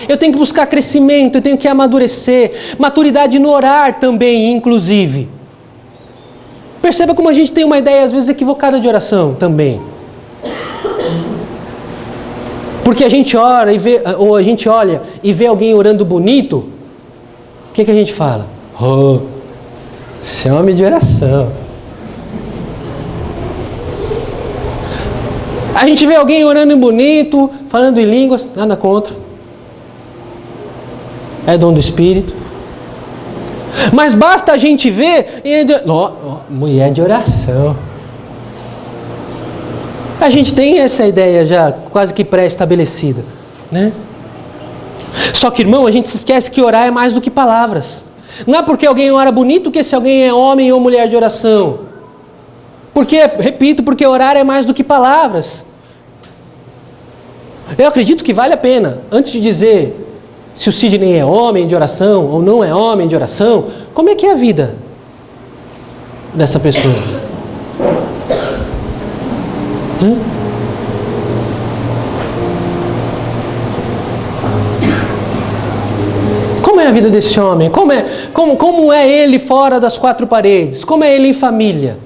Speaker 1: Eu tenho que buscar crescimento, eu tenho que amadurecer. Maturidade no orar também, inclusive. Perceba como a gente tem uma ideia, às vezes, equivocada de oração também. Porque a gente ora e vê, ou a gente olha e vê alguém orando bonito, o que a gente fala? Oh, você é homem de oração. A gente vê alguém orando bonito, falando em línguas, nada contra. É dom do Espírito. Mas basta a gente ver e mulher de oração. A gente tem essa ideia já quase que pré-estabelecida, né? Só que, irmão, a gente se esquece que orar é mais do que palavras. Não é porque alguém ora bonito que esse alguém é homem ou mulher de oração. Porque, repito, porque orar é mais do que palavras. Eu acredito que vale a pena, antes de dizer se o Sidney é homem de oração ou não é homem de oração, como é que é a vida dessa pessoa? Como é a vida desse homem? Como é ele fora das quatro paredes? Como é ele em família?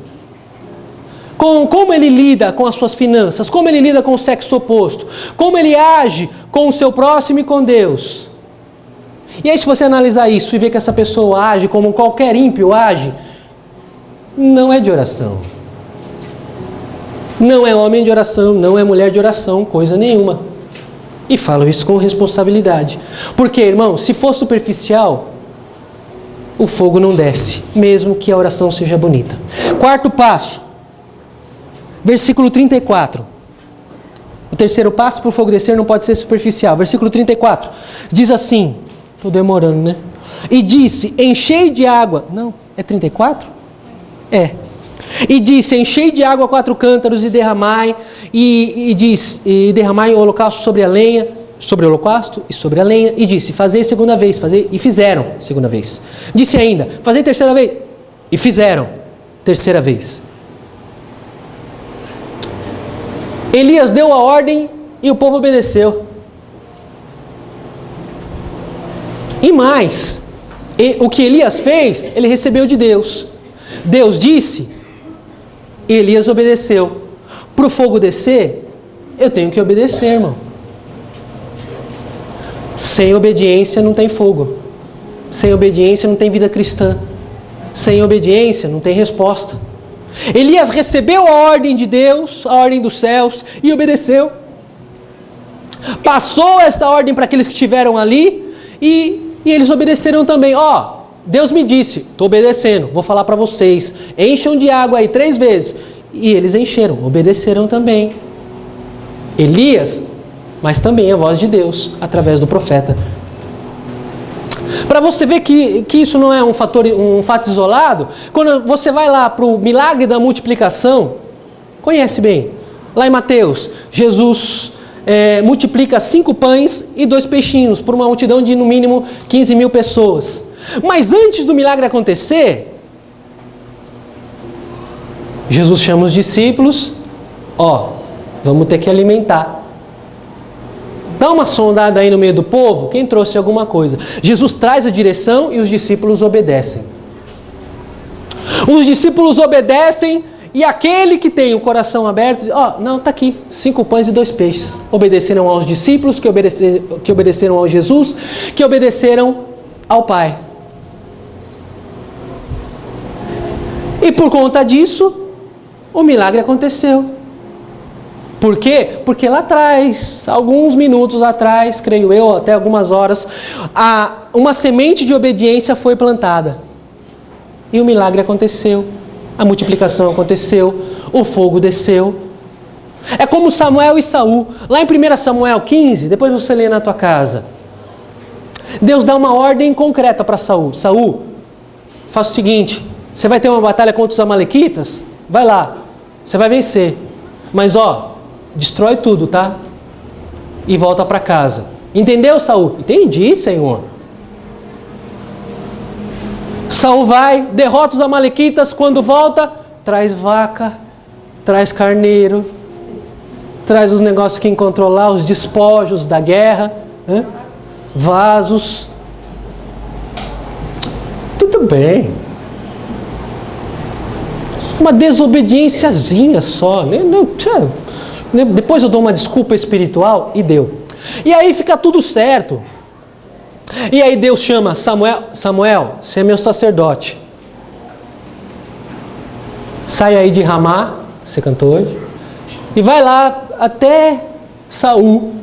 Speaker 1: Como ele lida com as suas finanças, como ele lida com o sexo oposto, como ele age com o seu próximo e com Deus. E aí, se você analisar isso e ver que essa pessoa age como qualquer ímpio age, não é de oração. Não é homem de oração, não é mulher de oração, coisa nenhuma. E falo isso com responsabilidade. Porque, irmão, se for superficial, o fogo não desce, mesmo que a oração seja bonita. Quarto passo. Versículo 34. O terceiro passo para o fogo descer não pode ser superficial. Versículo 34. Diz assim: Estou demorando, né? E disse, enchei de água. Não, é 34? É. E disse, enchei de água 4 cântaros e derramai. E derramai o holocausto sobre a lenha. Sobre o holocausto e sobre a lenha. E disse, fazei segunda vez. E fizeram segunda vez. Disse ainda, fazei terceira vez. E fizeram terceira vez. Elias deu a ordem e o povo obedeceu. E mais, o que Elias fez, ele recebeu de Deus. Deus disse, e Elias obedeceu. Para o fogo descer, eu tenho que obedecer, irmão. Sem obediência não tem fogo. Sem obediência não tem vida cristã. Sem obediência não tem resposta. Elias recebeu a ordem de Deus, a ordem dos céus, e obedeceu. Passou esta ordem para aqueles que estiveram ali, e eles obedeceram também. Deus me disse, estou obedecendo, vou falar para vocês, encham de água aí 3 vezes. E eles encheram, obedeceram também. Elias, mas também a voz de Deus, através do profeta. Para você ver que isso não é um fato isolado, quando você vai lá para o milagre da multiplicação, conhece bem, lá em Mateus, Jesus multiplica 5 pães e 2 peixinhos, por uma multidão de no mínimo 15 mil pessoas. Mas antes do milagre acontecer, Jesus chama os discípulos, vamos ter que alimentar. Dá uma sondada aí no meio do povo, quem trouxe alguma coisa. Jesus traz a direção e os discípulos obedecem. Os discípulos obedecem e aquele que tem o coração aberto, diz, não, está aqui, 5 pães e 2 peixes. Obedeceram aos discípulos, que obedeceram ao Jesus, que obedeceram ao Pai. E por conta disso, o milagre aconteceu. Por quê? Porque lá atrás, alguns minutos atrás, creio eu, até algumas horas, uma semente de obediência foi plantada. E o milagre aconteceu. A multiplicação aconteceu. O fogo desceu. É como Samuel e Saul. Lá em 1 Samuel 15, depois você lê na tua casa. Deus dá uma ordem concreta para Saul. Saul, faça o seguinte, você vai ter uma batalha contra os amalequitas? Vai lá, você vai vencer. Mas destrói tudo, tá? E volta para casa. Entendeu, Saul? Entendi, Senhor. Saul vai, derrota os amalequitas, quando volta, traz vaca, traz carneiro, traz os negócios que encontrou lá, os despojos da guerra, vasos. Tudo bem. Uma desobediênciazinha só, né? Depois eu dou uma desculpa espiritual e deu. E aí fica tudo certo. E aí Deus chama Samuel, você é meu sacerdote. Sai aí de Ramá, você cantou hoje, e vai lá até Saul.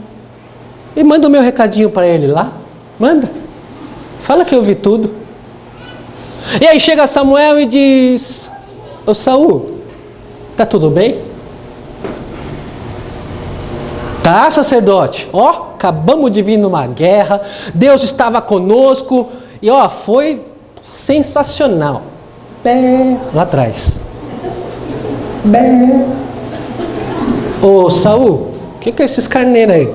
Speaker 1: E manda o meu recadinho para ele lá. Manda. Fala que eu vi tudo. E aí chega Samuel e diz, Saul, tá tudo bem? Tá, sacerdote? Acabamos de vir numa guerra, Deus estava conosco e foi sensacional. Lá atrás. Saul, o que é esses carneiros aí?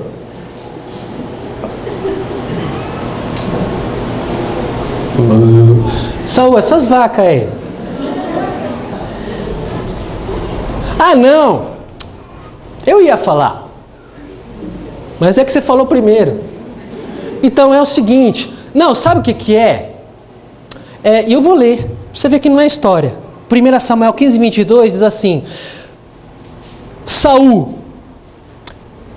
Speaker 1: Saul, essas vacas aí. Não, eu ia falar. Mas é que você falou primeiro. Então é o seguinte. Não, sabe o que é? E eu vou ler. Pra você ver que não é história. 1 Samuel 15, 22 diz assim. Saul,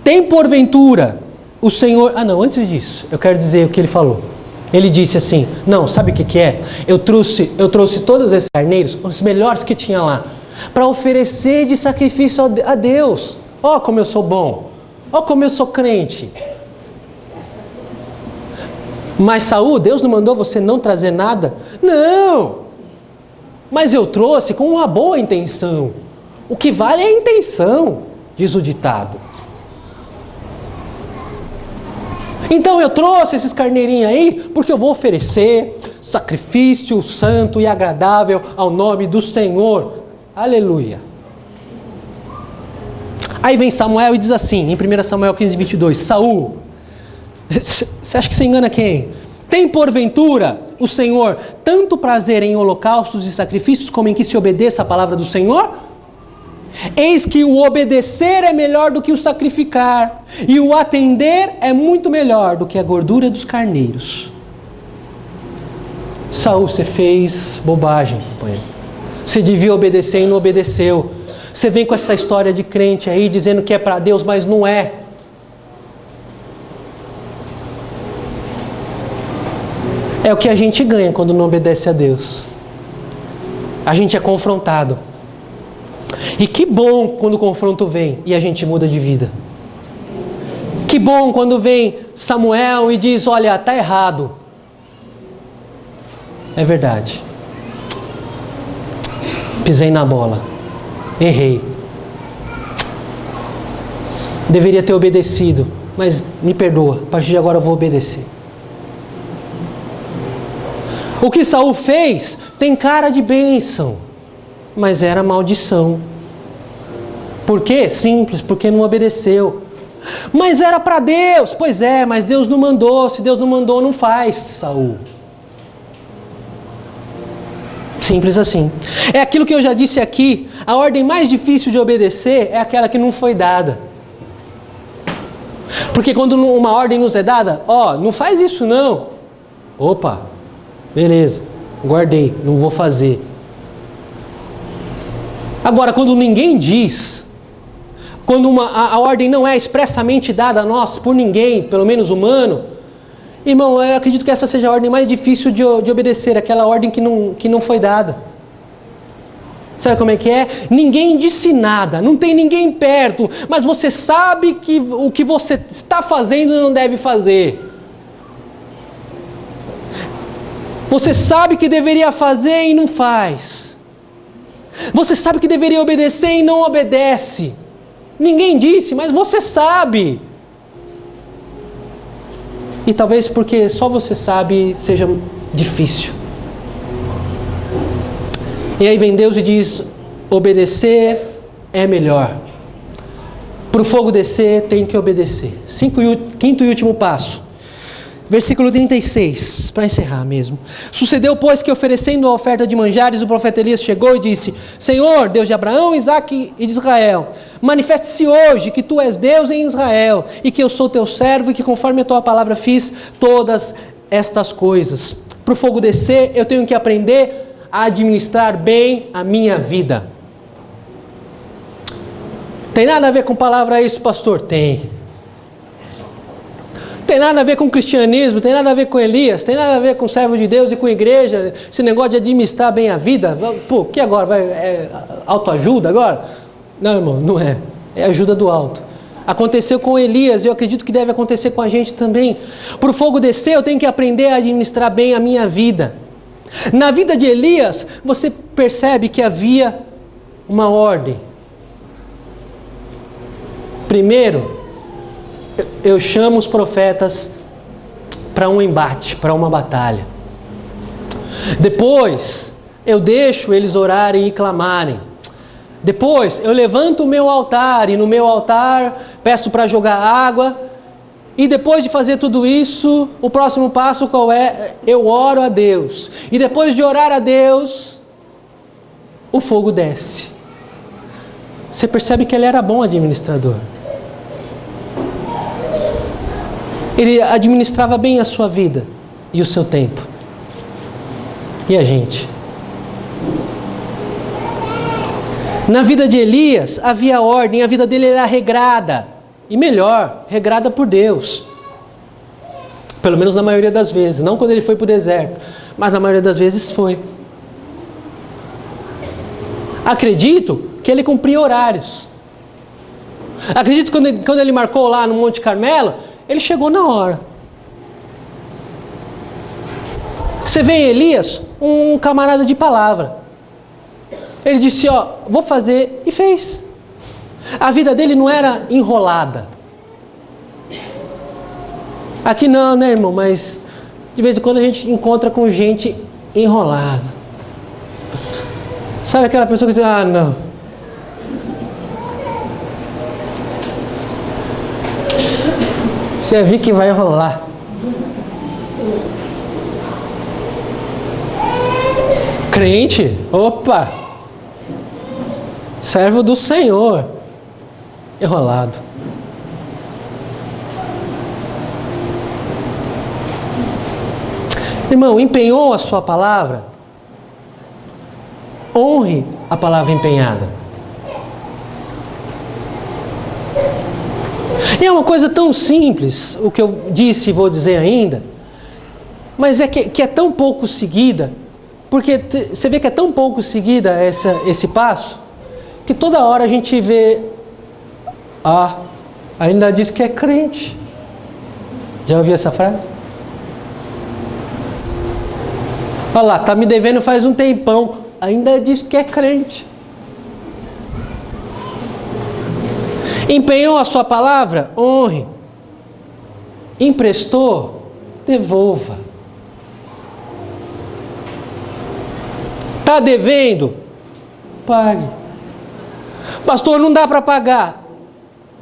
Speaker 1: tem porventura o Senhor... antes disso, eu quero dizer o que ele falou. Ele disse assim, não, sabe o que é? Eu trouxe todos esses carneiros, os melhores que tinha lá, para oferecer de sacrifício a Deus. Como eu sou bom. Como eu sou crente. Mas Saul, Deus não mandou você não trazer nada? Não! Mas eu trouxe com uma boa intenção. O que vale é a intenção, diz o ditado. Então eu trouxe esses carneirinhos aí porque eu vou oferecer sacrifício santo e agradável ao nome do Senhor. Aleluia. Aí vem Samuel e diz assim, em 1 Samuel 15, 22, Saul, você acha que você engana quem? Tem porventura o Senhor tanto prazer em holocaustos e sacrifícios como em que se obedeça a palavra do Senhor? Eis que o obedecer é melhor do que o sacrificar, e o atender é muito melhor do que a gordura dos carneiros. Saul, você fez bobagem, companheiro. Você devia obedecer e não obedeceu. Você vem com essa história de crente aí, dizendo que é para Deus, mas não é. É o que a gente ganha quando não obedece a Deus. A gente é confrontado. E que bom quando o confronto vem e a gente muda de vida. Que bom quando vem Samuel e diz, olha, está errado. É verdade. Pisei na bola. Errei. Deveria ter obedecido, mas me perdoa, a partir de agora eu vou obedecer. O que Saul fez tem cara de bênção, mas era maldição. Por quê? Simples, porque não obedeceu. Mas era para Deus. Pois é, mas Deus não mandou. Se Deus não mandou, não faz, Saul. Simples assim. É aquilo que eu já disse aqui. A ordem mais difícil de obedecer é aquela que não foi dada. Porque quando uma ordem nos é dada, não faz isso não. Opa, beleza, guardei, não vou fazer. Agora, quando ninguém diz, quando a ordem não é expressamente dada a nós por ninguém, pelo menos humano, irmão, eu acredito que essa seja a ordem mais difícil de obedecer, aquela ordem que não foi dada. Sabe como é que é? Ninguém disse nada, não tem ninguém perto, mas você sabe que o que você está fazendo não deve fazer. Você sabe que deveria fazer e não faz. Você sabe que deveria obedecer e não obedece. Ninguém disse, mas você sabe. E talvez porque só você sabe seja difícil. E aí vem Deus e diz, obedecer é melhor. Para o fogo descer, tem que obedecer. Quinto e último passo. Versículo 36, para encerrar mesmo. Sucedeu, pois, que oferecendo a oferta de manjares, o profeta Elias chegou e disse, Senhor, Deus de Abraão, Isaque e de Israel, manifeste-se hoje que tu és Deus em Israel, e que eu sou teu servo, e que conforme a tua palavra fiz todas estas coisas. Para o fogo descer, eu tenho que aprender a administrar bem a minha vida. Tem nada a ver com palavra isso, pastor? Tem. Tem nada a ver com cristianismo, tem nada a ver com Elias, tem nada a ver com servo de Deus e com igreja, esse negócio de administrar bem a vida. Pô, que agora? É autoajuda agora? Não, irmão, não é. É ajuda do alto. Aconteceu com Elias e eu acredito que deve acontecer com a gente também. Para o fogo descer, eu tenho que aprender a administrar bem a minha vida. Na vida de Elias, você percebe que havia uma ordem. Primeiro, eu chamo os profetas para um embate, para uma batalha. Depois, eu deixo eles orarem e clamarem. Depois, eu levanto o meu altar e no meu altar peço para jogar água. E depois de fazer tudo isso, o próximo passo qual é? Eu oro a Deus. E depois de orar a Deus, o fogo desce. Você percebe que ele era bom administrador. Ele administrava bem a sua vida e o seu tempo. E a gente? Na vida de Elias havia ordem, a vida dele era regrada. E melhor, regrada por Deus. Pelo menos na maioria das vezes. Não quando ele foi para o deserto, mas na maioria das vezes foi. Acredito que ele cumpria horários. Acredito que quando ele marcou lá no Monte Carmelo, ele chegou na hora. Você vê em Elias um camarada de palavra. Ele disse, vou fazer, e fez. A vida dele não era enrolada. Aqui não, né, irmão? Mas de vez em quando a gente encontra com gente enrolada. Sabe aquela pessoa que diz, ah, não. Já vi que vai rolar. Crente, opa! Servo do Senhor. Enrolado. Irmão, empenhou a sua palavra? Honre a palavra empenhada. E é uma coisa tão simples, o que eu disse e vou dizer ainda, mas é que é tão pouco seguida, porque você vê que é tão pouco seguida esse passo, que toda hora a gente vê, ainda diz que é crente. Já ouviu essa frase? Olha lá, tá me devendo faz um tempão, ainda diz que é crente. Empenhou a sua palavra? Honre. Emprestou? Devolva. Está devendo? Pague. Pastor, não dá para pagar.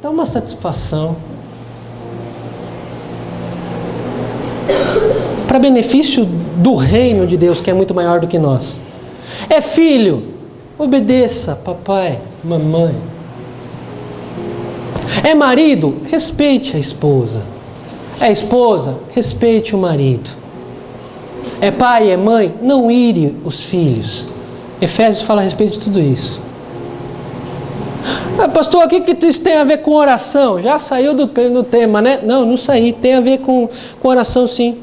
Speaker 1: Dá uma satisfação. Para benefício do reino de Deus, que é muito maior do que nós. É filho? Obedeça, papai, mamãe. É marido? Respeite a esposa. É esposa? Respeite o marido. É pai, é mãe? Não ire os filhos. Efésios fala a respeito de tudo isso. Pastor, o que isso tem a ver com oração? Já saiu do tema, né? Não saí. Tem a ver com oração, sim.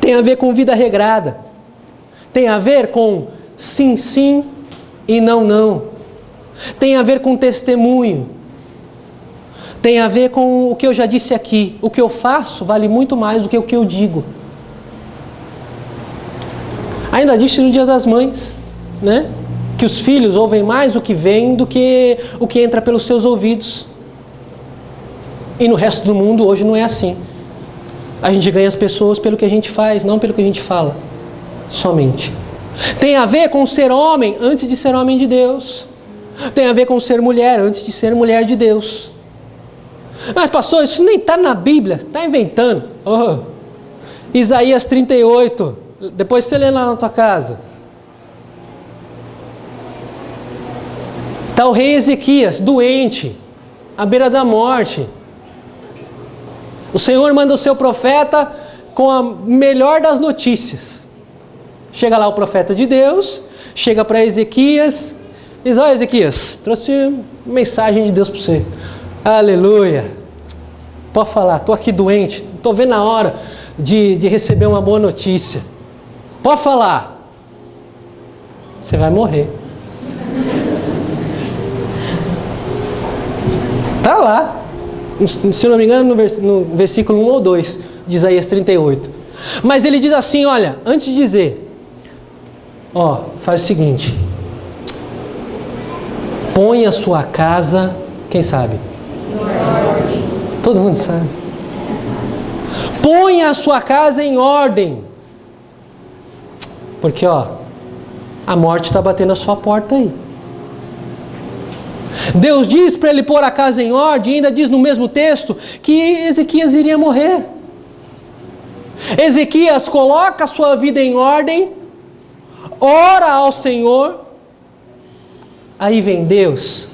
Speaker 1: Tem a ver com vida regrada. Tem a ver com sim, sim e não, não. Tem a ver com testemunho. Tem a ver com o que eu já disse aqui. O que eu faço vale muito mais do que o que eu digo. Ainda disse no Dia das Mães, né? Que os filhos ouvem mais o que vem do que o que entra pelos seus ouvidos. E no resto do mundo hoje não é assim. A gente ganha as pessoas pelo que a gente faz, não pelo que a gente fala. Somente. Tem a ver com ser homem antes de ser homem de Deus. Tem a ver com ser mulher antes de ser mulher de Deus. Mas pastor, isso nem está na Bíblia, está inventando. Isaías 38, depois você lê lá na tua casa. Está o rei Ezequias, doente, à beira da morte. O Senhor manda o seu profeta com a melhor das notícias. Chega lá o profeta de Deus, chega para Ezequias, diz, Ezequias, trouxe mensagem de Deus para você. Aleluia. Pode falar, estou aqui doente, não estou vendo a hora de receber uma boa notícia. Pode falar. Você vai morrer. Está lá. Se eu não me engano, no versículo 1 ou 2 de Isaías 38. Mas ele diz assim, olha, antes de dizer, faz o seguinte. Põe a sua casa, quem sabe? Todo mundo sabe. Põe a sua casa em ordem. Porque, a morte está batendo a sua porta aí. Deus diz para ele pôr a casa em ordem, e ainda diz no mesmo texto que Ezequias iria morrer. Ezequias coloca a sua vida em ordem, ora ao Senhor, aí vem Deus,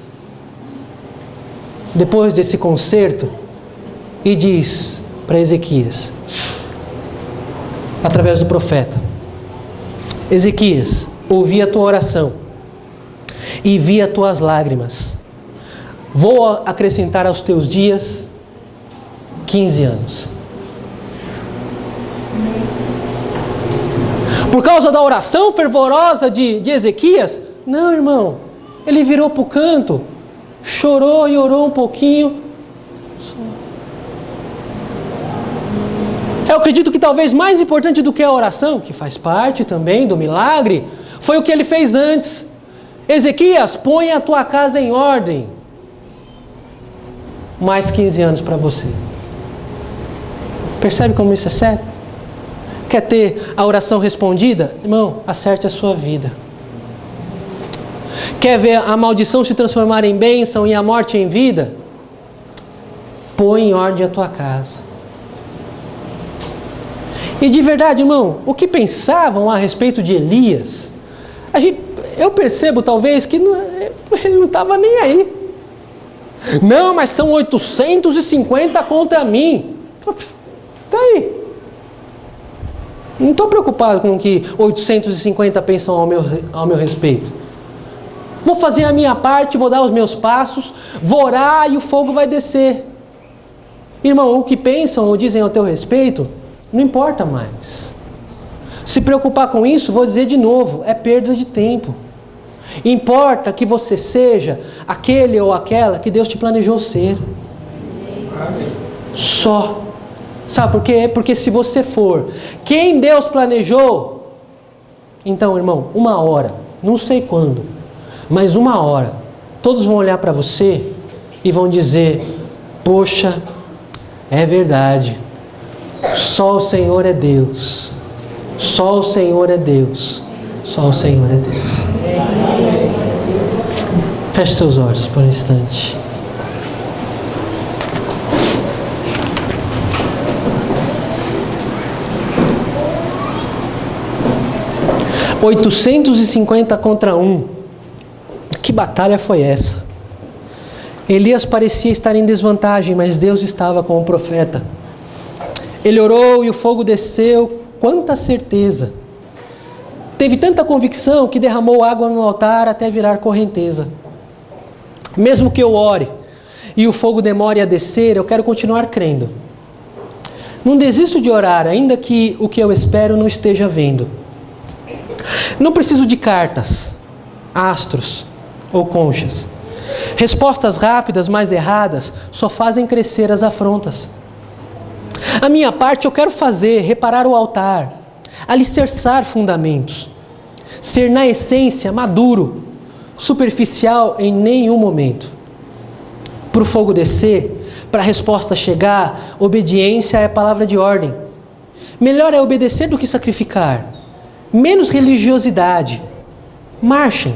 Speaker 1: depois desse concerto, e diz para Ezequias, através do profeta, Ezequias, ouvi a tua oração e vi as tuas lágrimas. Vou acrescentar aos teus dias 15 anos. Por causa da oração fervorosa de Ezequias? Não, irmão. Ele virou para o canto, chorou e orou um pouquinho. Eu acredito que talvez mais importante do que a oração, que faz parte também do milagre, foi o que ele fez antes. Ezequias, põe a tua casa em ordem. Mais 15 anos para você. Percebe como isso é sério? Quer ter a oração respondida? Irmão, acerte a sua vida. Quer ver a maldição se transformar em bênção e a morte em vida? Põe em ordem a tua casa. E de verdade, irmão, o que pensavam a respeito de Elias? Eu percebo talvez que ele não estava nem aí. Não, mas são 850 contra mim. Tá aí. Não estou preocupado com o que 850 pensam ao meu respeito. Vou fazer a minha parte, vou dar os meus passos, vou orar e o fogo vai descer. Irmão, o que pensam ou dizem ao teu respeito, não importa mais. Se preocupar com isso, vou dizer de novo, é perda de tempo. Importa que você seja aquele ou aquela que Deus te planejou ser. Só. Sabe por quê? Porque se você for quem Deus planejou, então, irmão, uma hora, não sei quando, mas uma hora, todos vão olhar para você e vão dizer: poxa, é verdade, só o Senhor é Deus, só o Senhor é Deus, só o Senhor é Deus. Feche seus olhos por um instante. (850 contra 1). Que batalha foi essa? Elias parecia estar em desvantagem, mas Deus estava com o profeta. Ele orou e o fogo desceu. Quanta certeza! Teve tanta convicção que derramou água no altar até virar correnteza. Mesmo que eu ore e o fogo demore a descer, eu quero continuar crendo. Não desisto de orar, ainda que o que eu espero não esteja vendo. Não preciso de cartas, astros ou conchas. Respostas rápidas, mas erradas, só fazem crescer as afrontas. A minha parte eu quero fazer, reparar o altar, alicerçar fundamentos, ser na essência maduro, superficial em nenhum momento. Para o fogo descer, para a resposta chegar, obediência é palavra de ordem. Melhor é obedecer do que sacrificar. Menos religiosidade. Marchem.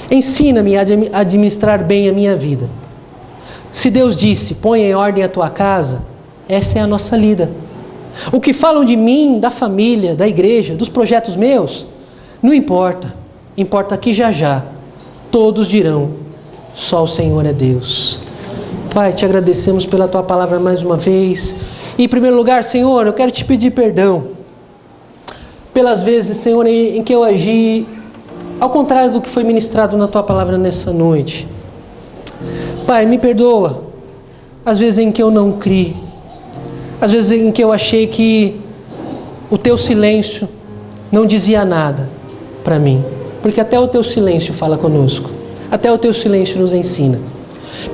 Speaker 1: Ensina-me a administrar bem a minha vida. Se Deus disse, põe em ordem a tua casa, essa é a nossa lida. O que falam de mim, da família, da igreja, dos projetos meus, não importa. Importa que já todos dirão, só o Senhor é Deus. Pai, te agradecemos pela tua palavra mais uma vez. E, em primeiro lugar, Senhor, eu quero te pedir perdão pelas vezes, Senhor, em que eu agi ao contrário do que foi ministrado na tua palavra nessa noite. Pai, me perdoa às vezes em que eu não criei, às vezes em que eu achei que o teu silêncio não dizia nada para mim, porque até o teu silêncio fala conosco, até o teu silêncio nos ensina.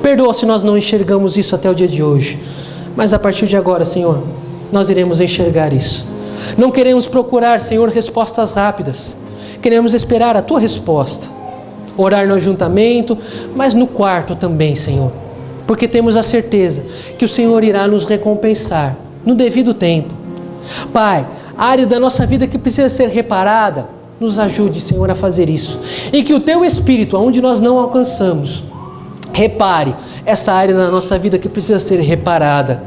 Speaker 1: Perdoa se nós não enxergamos isso até o dia de hoje, mas a partir de agora, Senhor, nós iremos enxergar isso. Não queremos procurar, Senhor, respostas rápidas. Queremos esperar a tua resposta. Orar no ajuntamento, mas no quarto também, Senhor. Porque temos a certeza que o Senhor irá nos recompensar no devido tempo. Pai, a área da nossa vida que precisa ser reparada, nos ajude, Senhor, a fazer isso. E que o teu Espírito, aonde nós não alcançamos, repare essa área da nossa vida que precisa ser reparada.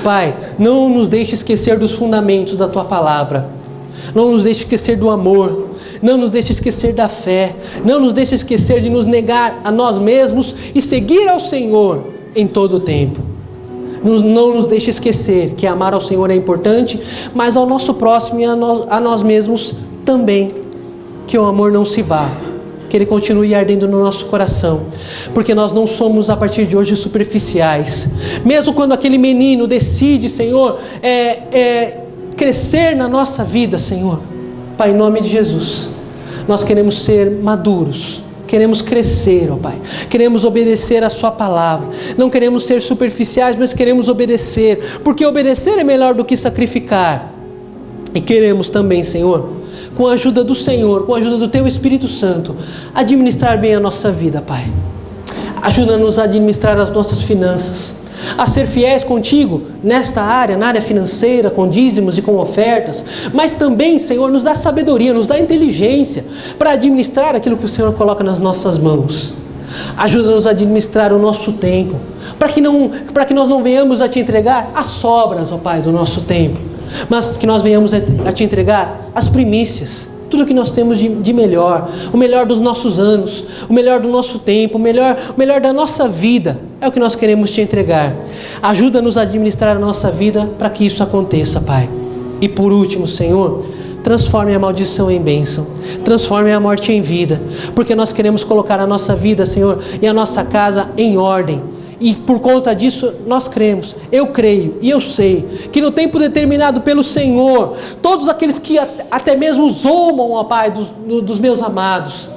Speaker 1: Pai, não nos deixe esquecer dos fundamentos da tua palavra. Não nos deixe esquecer do amor. Não nos deixe esquecer da fé. Não nos deixe esquecer de nos negar a nós mesmos e seguir ao Senhor em todo o tempo. Não nos deixe esquecer que amar ao Senhor é importante, mas ao nosso próximo e a nós mesmos também. Que o amor não se vá. Que ele continue ardendo no nosso coração, porque nós não somos a partir de hoje superficiais. Mesmo quando aquele menino decide, Senhor, crescer na nossa vida, Senhor, Pai, em nome de Jesus, nós queremos ser maduros, queremos crescer, ó Pai, queremos obedecer a sua palavra, não queremos ser superficiais, mas queremos obedecer, porque obedecer é melhor do que sacrificar. E queremos também, Senhor, com a ajuda do Senhor, com a ajuda do Teu Espírito Santo, administrar bem a nossa vida, Pai. Ajuda-nos a administrar as nossas finanças. a ser fiéis contigo nesta área, na área financeira, com dízimos e com ofertas, mas também, Senhor, nos dá sabedoria, nos dá inteligência para administrar aquilo que o Senhor coloca nas nossas mãos. Ajuda-nos a administrar o nosso tempo, para que nós não venhamos a te entregar as sobras, ó Pai, do nosso tempo, mas que nós venhamos a te entregar as primícias, tudo que nós temos de melhor, o melhor dos nossos anos, o melhor do nosso tempo, o melhor da nossa vida, é o que nós queremos te entregar. Ajuda-nos a administrar a nossa vida para que isso aconteça, Pai. E por último, Senhor, transforme a maldição em bênção, transforme a morte em vida, porque nós queremos colocar a nossa vida, Senhor, e a nossa casa em ordem. E por conta disso nós cremos, eu creio e eu sei que no tempo determinado pelo Senhor, todos aqueles que até mesmo zombam, ó Pai, dos meus amados,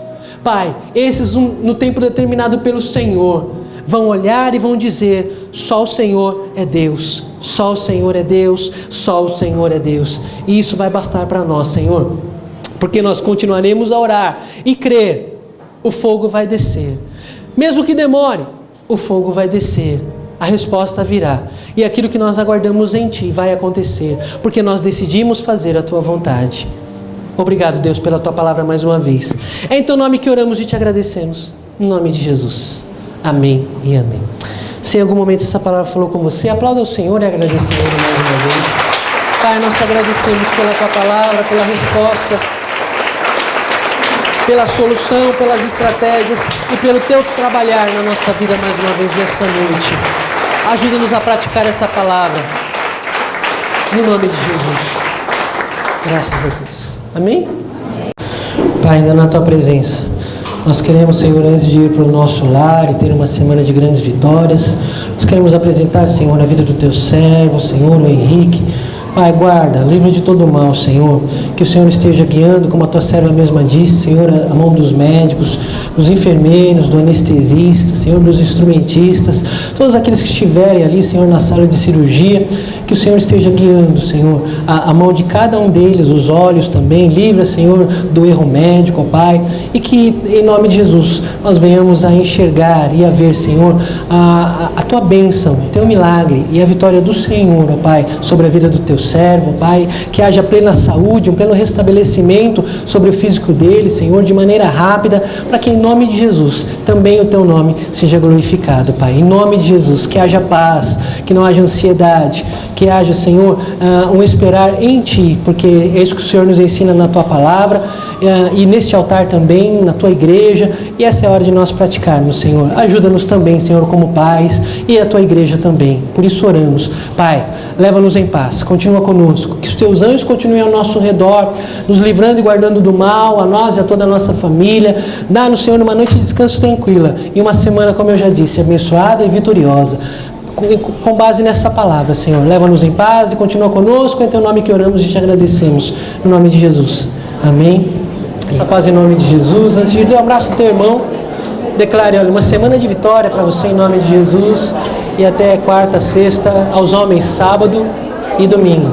Speaker 1: Pai, esses no tempo determinado pelo Senhor, vão olhar e vão dizer: só o Senhor é Deus, só o Senhor é Deus, só o Senhor é Deus. E isso vai bastar para nós, Senhor, porque nós continuaremos a orar e crer, o fogo vai descer, mesmo que demore, o fogo vai descer, a resposta virá, e aquilo que nós aguardamos em Ti vai acontecer, porque nós decidimos fazer a Tua vontade. Obrigado, Deus, pela Tua palavra mais uma vez. É em Teu nome que oramos e Te agradecemos, em nome de Jesus. Amém e amém. Se em algum momento essa palavra falou com você, aplauda o Senhor e agradeça a Ele mais uma vez. Pai, nós te agradecemos pela Tua palavra, pela resposta, pela solução, pelas estratégias e pelo Teu trabalhar na nossa vida mais uma vez nessa noite. Ajuda-nos a praticar essa palavra, no nome de Jesus. Graças a Deus. Amém? Pai, ainda na Tua presença, nós queremos, Senhor, antes de ir para o nosso lar e ter uma semana de grandes vitórias, nós queremos apresentar, Senhor, a vida do Teu servo, Senhor, o Henrique. Pai, guarda, livra de todo mal, Senhor, que o Senhor esteja guiando, como a Tua serva mesma disse, Senhor, a mão dos médicos, dos enfermeiros, do anestesista, Senhor, dos instrumentistas, todos aqueles que estiverem ali, Senhor, na sala de cirurgia, que o Senhor esteja guiando, Senhor, a mão de cada um deles, os olhos também, livra, Senhor, do erro médico, ó Pai, e que, em nome de Jesus, nós venhamos a enxergar e a ver, Senhor, a Tua bênção, o Teu milagre e a vitória do Senhor, ó Pai, sobre a vida do Teu servo, Pai, que haja plena saúde, um pleno restabelecimento sobre o físico dele, Senhor, de maneira rápida, para que em nome de Jesus também o Teu nome seja glorificado, Pai. Em nome de Jesus, que haja paz, que não haja ansiedade, que haja, Senhor, um esperar em Ti, porque é isso que o Senhor nos ensina na Tua palavra e neste altar também, na Tua igreja, e essa é a hora de nós praticarmos, Senhor. Ajuda-nos também, Senhor, como pais, e a Tua igreja também. Por isso oramos. Pai, leva-nos em paz, continua conosco, que os Teus anjos continuem ao nosso redor, nos livrando e guardando do mal, a nós e a toda a nossa família. Dá-nos, Senhor, uma noite de descanso tranquila e uma semana, como eu já disse, abençoada e vitoriosa. Com base nessa palavra, Senhor, leva-nos em paz e continua conosco. Em Teu nome que oramos e Te agradecemos, no nome de Jesus. Amém. Essa paz em nome de Jesus. Antes de dar um abraço ao teu irmão, declare, olha, uma semana de vitória para você em nome de Jesus, e até quarta, sexta, aos homens, sábado e domingo.